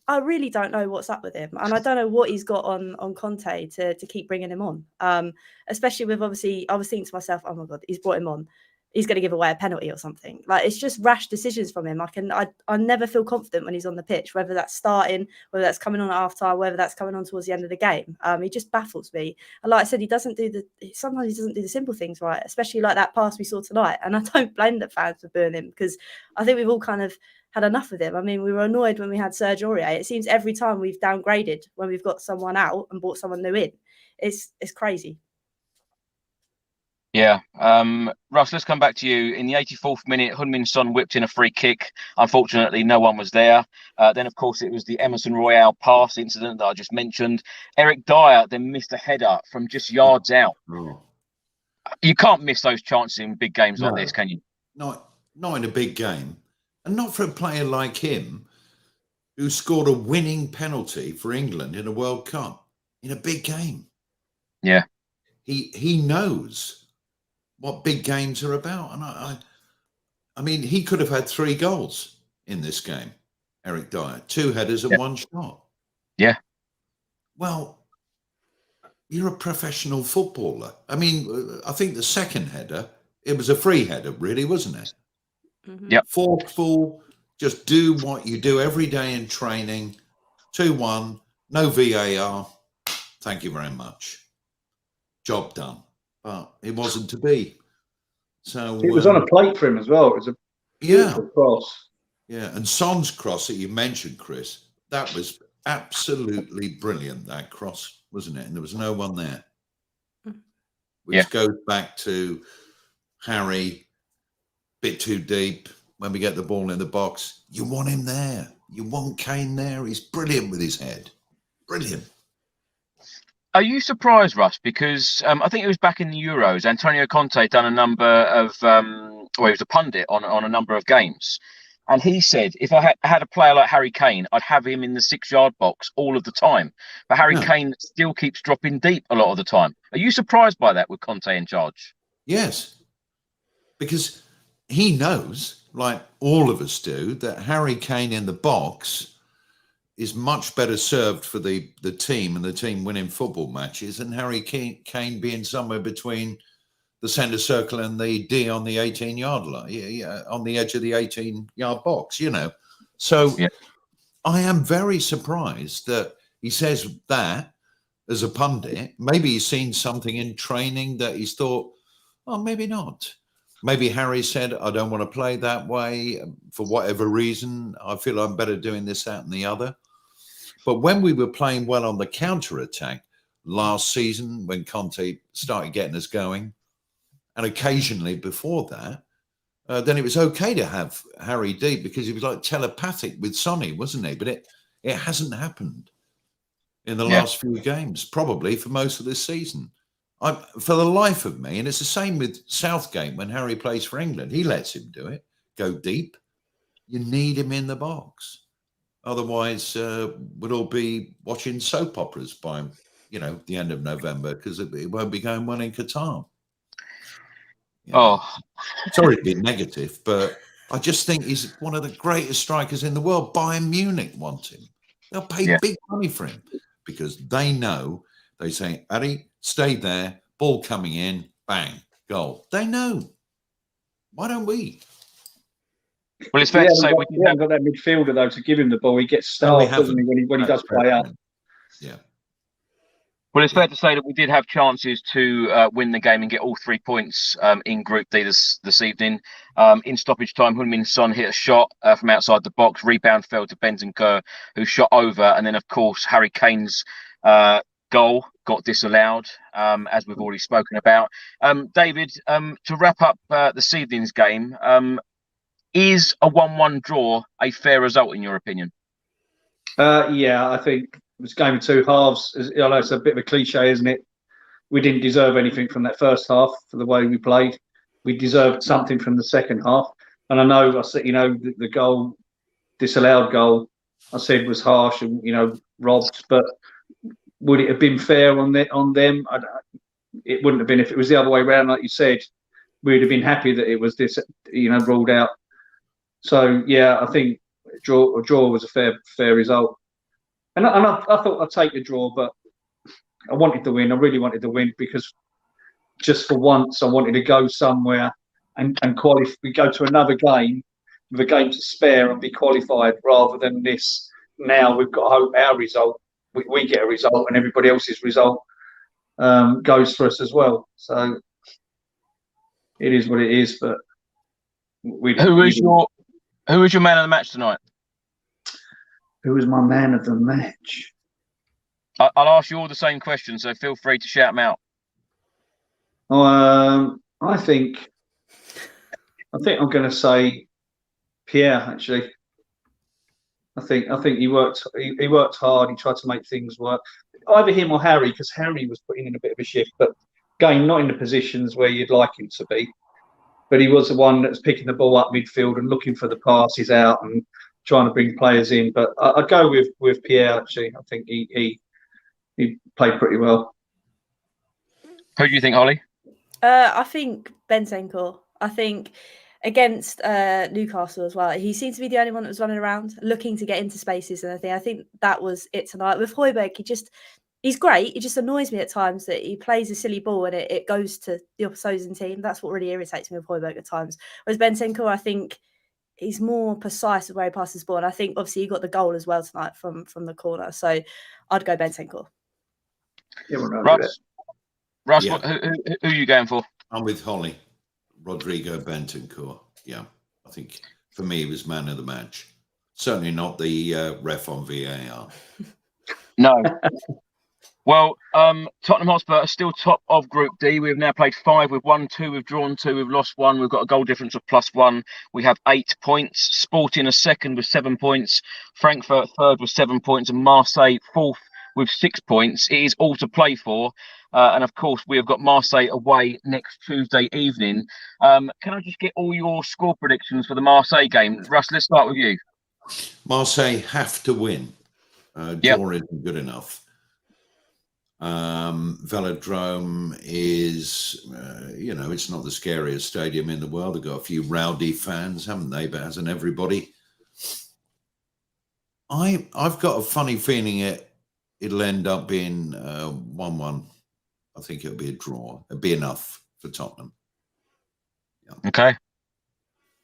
I really don't know what's up with him, and I don't know what he's got on Conte to keep bringing him on. Especially with obviously, I was thinking to myself, oh my god, he's brought him on. He's going to give away a penalty or something. Like it's just rash decisions from him. I never feel confident when he's on the pitch, whether that's starting, whether that's coming on at half time, whether that's coming on towards the end of the game. He just baffles me. And like I said, sometimes he doesn't do the simple things right, especially like that pass we saw tonight. And I don't blame the fans for booing him because I think we've all kind of had enough of him. I mean, we were annoyed when we had Serge Aurier. It seems every time we've downgraded when we've got someone out and brought someone new in. It's crazy. Yeah. Russ, let's come back to you. In the 84th minute, Heung-min Son whipped in a free kick. Unfortunately, no one was there. Then, of course, it was the Emerson Royale pass incident that I just mentioned. Eric Dyer then missed a header from just yards out. Oh. You can't miss those chances in big games like this, can you? Not in a big game. And not for a player like him who scored a winning penalty for England in a World Cup in a big game. Yeah. He knows what big games are about. And I mean, he could have had 3 goals in this game, Eric Dyer. 2 headers and 1 shot. Yeah. Well, you're a professional footballer. I mean, I think the second header, it was a free header, really, wasn't it? Mm-hmm. Yep. Forceful, just do what you do every day in training. 2-1, no VAR. Thank you very much. Job done. But it wasn't to be. So it was on a plate for him as well. It was a beautiful cross. Yeah, and Son's cross that you mentioned, Chris, that was absolutely brilliant, that cross, wasn't it? And there was no one there. Which goes back to Harry, bit too deep. When we get the ball in the box, you want him there. You want Kane there. He's brilliant with his head. Brilliant. Are you surprised, Russ? Because I think it was back in the Euros, Antonio Conte done a number of, he was a pundit on a number of games. And he said, if I had a player like Harry Kane, I'd have him in the 6-yard box all of the time. But Harry Kane still keeps dropping deep a lot of the time. Are you surprised by that with Conte in charge? Yes. Because he knows, like all of us do, that Harry Kane in the box is much better served for the team and the team winning football matches than Harry Kane being somewhere between the centre circle and the D on the 18-yard line, on the edge of the 18-yard box, you know. So I am very surprised that he says that as a pundit. Maybe he's seen something in training that he's thought, oh, maybe not. Maybe Harry said, I don't want to play that way for whatever reason. I feel I'm better doing this, that, and the other. But when we were playing well on the counter-attack last season, when Conte started getting us going, and occasionally before that, then it was okay to have Harry deep because he was like telepathic with Sonny, wasn't he? But it hasn't happened in the last few games, probably for most of this season. For the life of me, and it's the same with Southgate when Harry plays for England. He lets him do it, go deep. You need him in the box. Otherwise, we'll all be watching soap operas by, the end of November because it won't be going well in Qatar. Sorry to be negative, but I just think he's one of the greatest strikers in the world. Bayern Munich want him. They'll pay big money for him because they know. They say, Addy, stay there, ball coming in, bang, goal. They know. Why don't we? Well, it's fair to say we haven't got that midfielder though to give him the ball. He gets starved, doesn't he, when he does play out? Yeah. Well, it's fair to say that we did have chances to win the game and get all 3 points in Group D this evening. In stoppage time, Heung-min Son hit a shot from outside the box. Rebound fell to Bentancur, who shot over, and then of course Harry Kane's goal got disallowed, as we've already spoken about. David, to wrap up this evening's game, is a 1-1 draw a fair result in your opinion? Yeah, I think it was a game of two halves. I know it's a bit of a cliche, isn't it? We didn't deserve anything from that first half for the way we played. We deserved something from the second half. And I know, I said, the goal, disallowed goal, I said was harsh and, robbed. But would it have been fair on them? It wouldn't have been. If it was the other way around, like you said, we'd have been happy that it was ruled out. So, yeah, I think a draw was a fair result. And I thought I'd take the draw, but I wanted to win. I really wanted to win because just for once, I wanted to go somewhere and qualify. We go to another game with a game to spare and be qualified rather than this. Now we've got to hope our result, we get a result and everybody else's result goes for us as well. So it is what it is. But who is your man of the match tonight? Who was my man of the match? I'll ask you all the same questions, so feel free to shout them out. I think I'm going to say Pierre. Actually, I think he worked hard. He tried to make things work. Either him or Harry, because Harry was putting in a bit of a shift, but again, not in the positions where you'd like him to be. But he was the one that was picking the ball up midfield and looking for the passes out and trying to bring players in. But I'd go with Pierre. Actually, I think he played pretty well. Who do you think, Holly? I think Bentancur. I think against Newcastle as well, he seemed to be the only one that was running around, looking to get into spaces and everything. I think that was it tonight. With Højbjerg, he's great. It just annoys me at times that he plays a silly ball and it goes to the opposing team. That's what really irritates me with Højbjerg at times. Whereas Bentancur, I think he's more precise with where he passes the ball. And I think obviously he got the goal as well tonight from the corner. So I'd go Bentancur. Yeah, Russ, Yeah. who are you going for? I'm with Holly. Rodrigo Bentancur. Yeah, I think for me he was man of the match. Certainly not the ref on VAR. No. Well, Tottenham Hotspur are still top of Group D. We've now played 5. We've won 2. We've drawn 2. We've lost 1. We've got a goal difference of +1. We have 8 points. Sporting are second with 7 points. Frankfurt third with 7 points. And Marseille fourth with 6 points. It is all to play for. And of course, we have got Marseille away next Tuesday evening. Can I just get all your score predictions for the Marseille game? Russ, let's start with you. Marseille have to win. Draw isn't good enough. Velodrome is, it's not the scariest stadium in the world. They've got a few rowdy fans, haven't they? But hasn't everybody? I've got a funny feeling it'll end up being 1-1. I think it'll be a draw. It'll be enough for Tottenham. Yeah. Okay.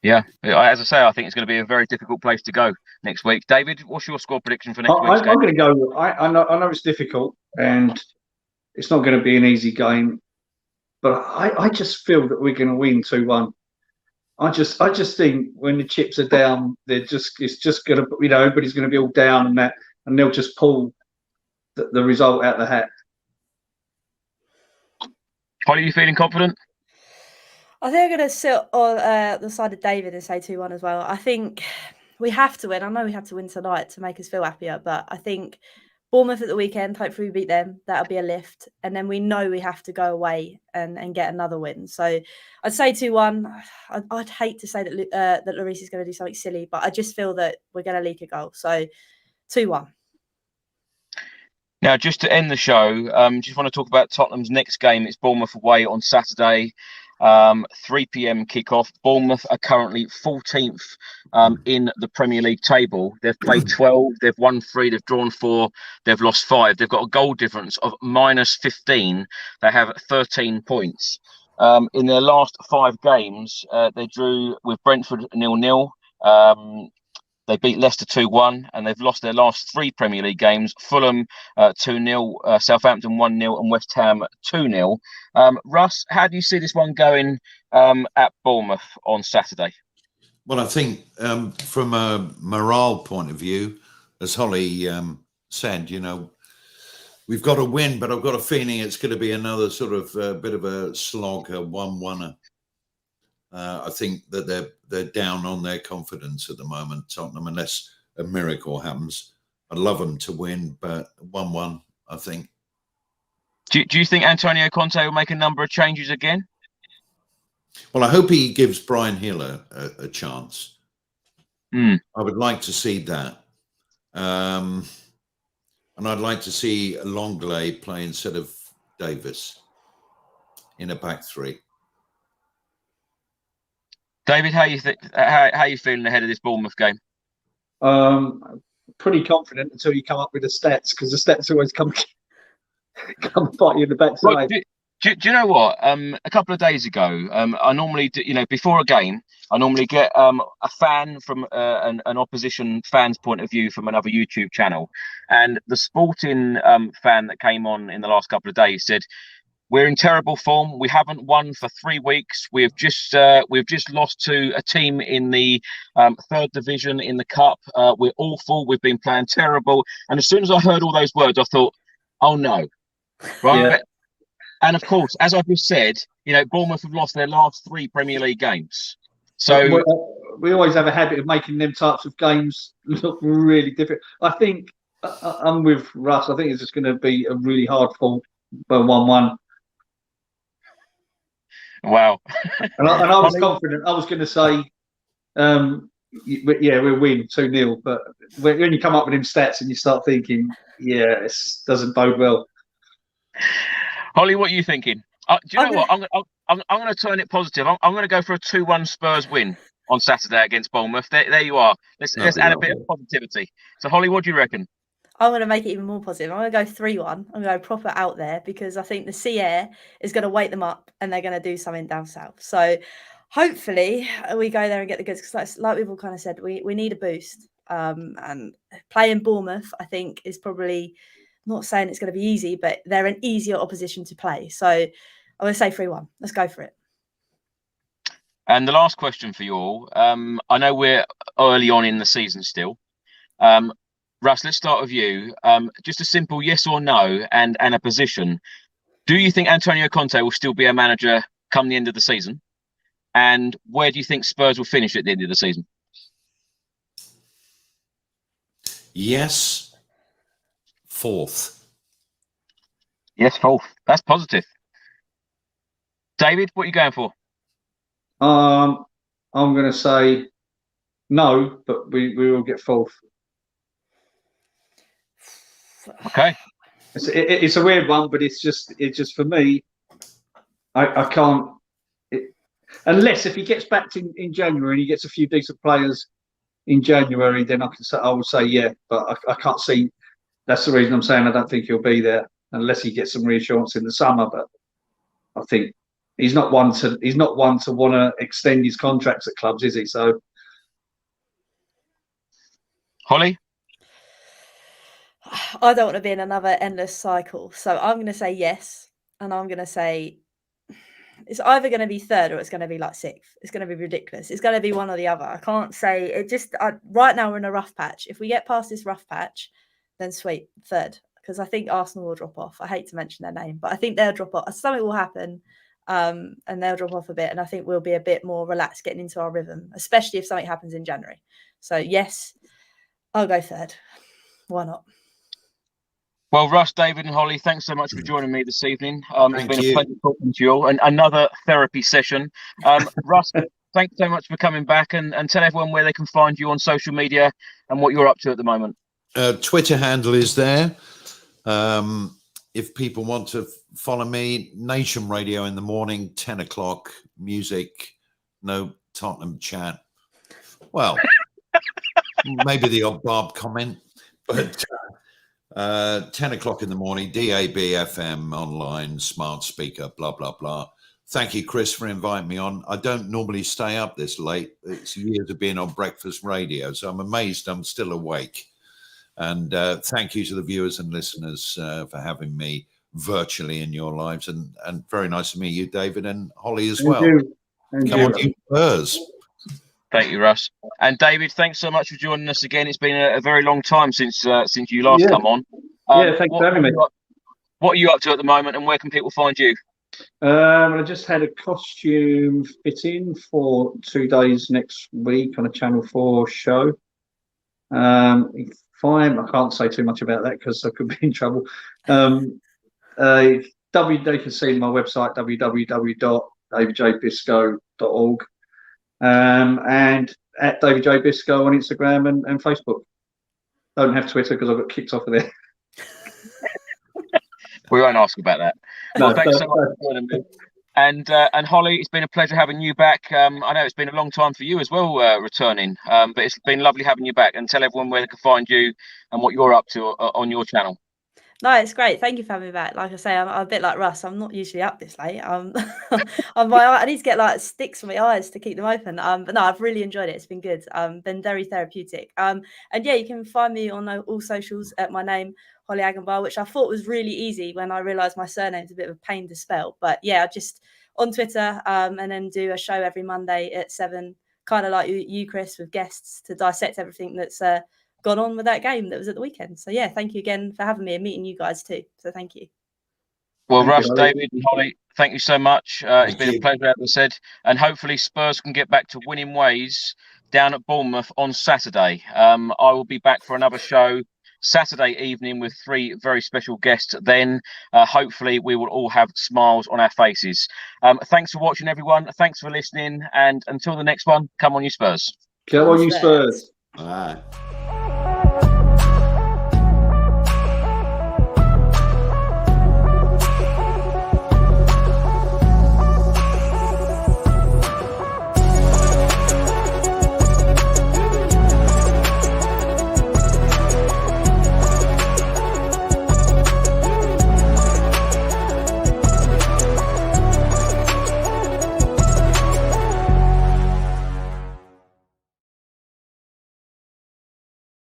Yeah, as I say, I think it's going to be a very difficult place to go next week. David, what's your score prediction for next week's game? I'm going to go. I know it's difficult and it's not going to be an easy game, but I just feel that we're going to win 2-1. I just think when the chips are down, it's just going to, everybody's going to be all down and that, and they'll just pull the result out the hat. Holly, are you feeling confident? I think I'm going to sit on the side of David and say 2-1 as well. I think we have to win. I know we have to win tonight to make us feel happier, but I think Bournemouth at the weekend, hopefully we beat them. That'll be a lift. And then we know we have to go away and get another win. So I'd say 2-1. I'd hate to say that Lloris is going to do something silly, but I just feel that we're going to leak a goal. So 2-1. Now, just to end the show, just want to talk about Tottenham's next game. It's Bournemouth away on Saturday, 3 p.m. kickoff. Bournemouth are currently 14th in the Premier League table. They've played 12, they've won 3, they've drawn 4, they've lost 5. They've got a goal difference of -15. They have 13 points. In their last 5 games, they drew with Brentford 0-0. They beat Leicester 2-1, and they've lost their last 3 Premier League games. Fulham 2-0, Southampton 1-0, and West Ham 2-0. Russ, how do you see this one going at Bournemouth on Saturday? Well, I think from a morale point of view, as Holly said, we've got to win, but I've got a feeling it's going to be another sort of bit of a slog, a 1-1. I think that they're down on their confidence at the moment, Tottenham, unless a miracle happens. I'd love them to win, but 1-1, I think. Do you think Antonio Conte will make a number of changes again? Well, I hope he gives Brian Hill a chance. I would like to see that. And I'd like to see Longley play instead of Davis in a back three. David, how you feeling ahead of this Bournemouth game? Pretty confident until you come up with the stats, because the stats always come fight you in the backside. Well, do you know what? A couple of days ago, I normally do, before a game, I normally get a fan from an opposition fan's point of view from another YouTube channel, and the Sporting fan that came on in the last couple of days said, "We're in terrible form. We haven't won for 3 weeks. We've just lost to a team in the 3rd division in the cup. We're awful. We've been playing terrible." And as soon as I heard all those words, I thought, "Oh no!" Right. Yeah. And of course, as I've just said, Bournemouth have lost their last 3 Premier League games. So we always have a habit of making them types of games look really different. I think I'm with Russ. I think it's just going to be a really hard fought 1-1. Wow. and I was confident. I was going to say, we'll win 2-0. But when you come up with them stats and you start thinking, this doesn't bode well. Holly, what are you thinking? Do you know what? I'm going to turn it positive. I'm going to go for a 2-1 Spurs win on Saturday against Bournemouth. There you are. Let's add a bit of positivity. So, Holly, what do you reckon? I'm going to make it even more positive. I'm going to go 3-1. I'm going to go proper out there, because I think the sea air is going to wake them up and they're going to do something down south. So hopefully we go there and get the goods, because like we've all kind of said, we need a boost. And playing Bournemouth, I think, is probably, not saying it's going to be easy, but they're an easier opposition to play. So I'm going to say 3-1. Let's go for it. And the last question for you all. I know we're early on in the season still. Russ, let's start with you. Just a simple yes or no and a position. Do you think Antonio Conte will still be a manager come the end of the season? And where do you think Spurs will finish at the end of the season? Yes. 4th. Yes, 4th. That's positive. David, what are you going for? I'm going to say no, but we will get 4th. Okay. It's a weird one, but it's just for me. I can't, unless if he gets back in January and he gets a few decent players in January, then I will say yeah. But I can't see. That's the reason I'm saying I don't think he'll be there unless he gets some reassurance in the summer. But I think he's not one to want to extend his contracts at clubs, is he? So, Holly, I don't want to be in another endless cycle, so I'm going to say yes, and I'm going to say it's either going to be 3rd or it's going to be like 6th. It's going to be ridiculous. It's going to be one or the other. I can't say it. Right now we're in a rough patch. If we get past this rough patch, then sweet, 3rd, because I think Arsenal will drop off. I hate to mention their name, but I think they'll drop off. Something will happen, and they'll drop off a bit, and I think we'll be a bit more relaxed getting into our rhythm, especially if something happens in January. So yes, I'll go 3rd. Why not? Well, Russ, David and Holly, thanks so much for joining me this evening. It's been a pleasure talking to you all, and another therapy session. Russ, thanks so much for coming back, and tell everyone where they can find you on social media and what you're up to at the moment. Twitter handle is there. If people want to follow me, Nation Radio in the morning, 10 o'clock, music, no Tottenham chat. Well, maybe the odd Barb comment, but 10 o'clock in the morning, DAB FM, online, smart speaker, blah, blah, blah. Thank you, Chris, for inviting me on. I don't normally stay up this late. It's years of being on breakfast radio, so I'm amazed I'm still awake. And thank you to the viewers and listeners for having me virtually in your lives. And very nice to meet you, David, and Holly as well. Come on, you Spurs. Thank you, Russ. And David, thanks so much for joining us again. It's been a very long time since you last come on. Thanks for having me. What are you up to at the moment, and where can people find you? I just had a costume fitting for 2 days next week on a Channel 4 show. Fine, I can't say too much about that because I could be in trouble. They can see my website, www.davidjbiscoe.org, and at David J. Biscoe on Instagram and Facebook. Don't have Twitter because I got kicked off of there. We won't ask about that. No, well, thanks so much for joining me. And Holly, it's been a pleasure having you back. I know it's been a long time for you as well, returning, but it's been lovely having you back. And tell everyone where they can find you and what you're up to on your channel. No, it's great. Thank you for having me back. Like I say, I'm a bit like Russ. I'm not usually up this late. I need to get like sticks for my eyes to keep them open. But no, I've really enjoyed it. It's been good. Been very therapeutic. And yeah, you can find me on all socials at my name, Holly Agenbar, which I thought was really easy when I realised my surname's a bit of a pain to spell. But yeah, just on Twitter, and then do a show every Monday at 7, kind of like you, Chris, with guests to dissect everything that's gone on with that game that was at the weekend. So yeah, thank you again for having me and meeting you guys too. So thank you. Well, Russ, David and Holly, thank you so much. It's been a pleasure, as I said, and hopefully Spurs can get back to winning ways down at Bournemouth on Saturday. I will be back for another show Saturday evening with 3 very special guests. Then hopefully we will all have smiles on our faces. Thanks for watching, everyone. Thanks for listening, and until the next one, come on you Spurs. Come on you Spurs. All right.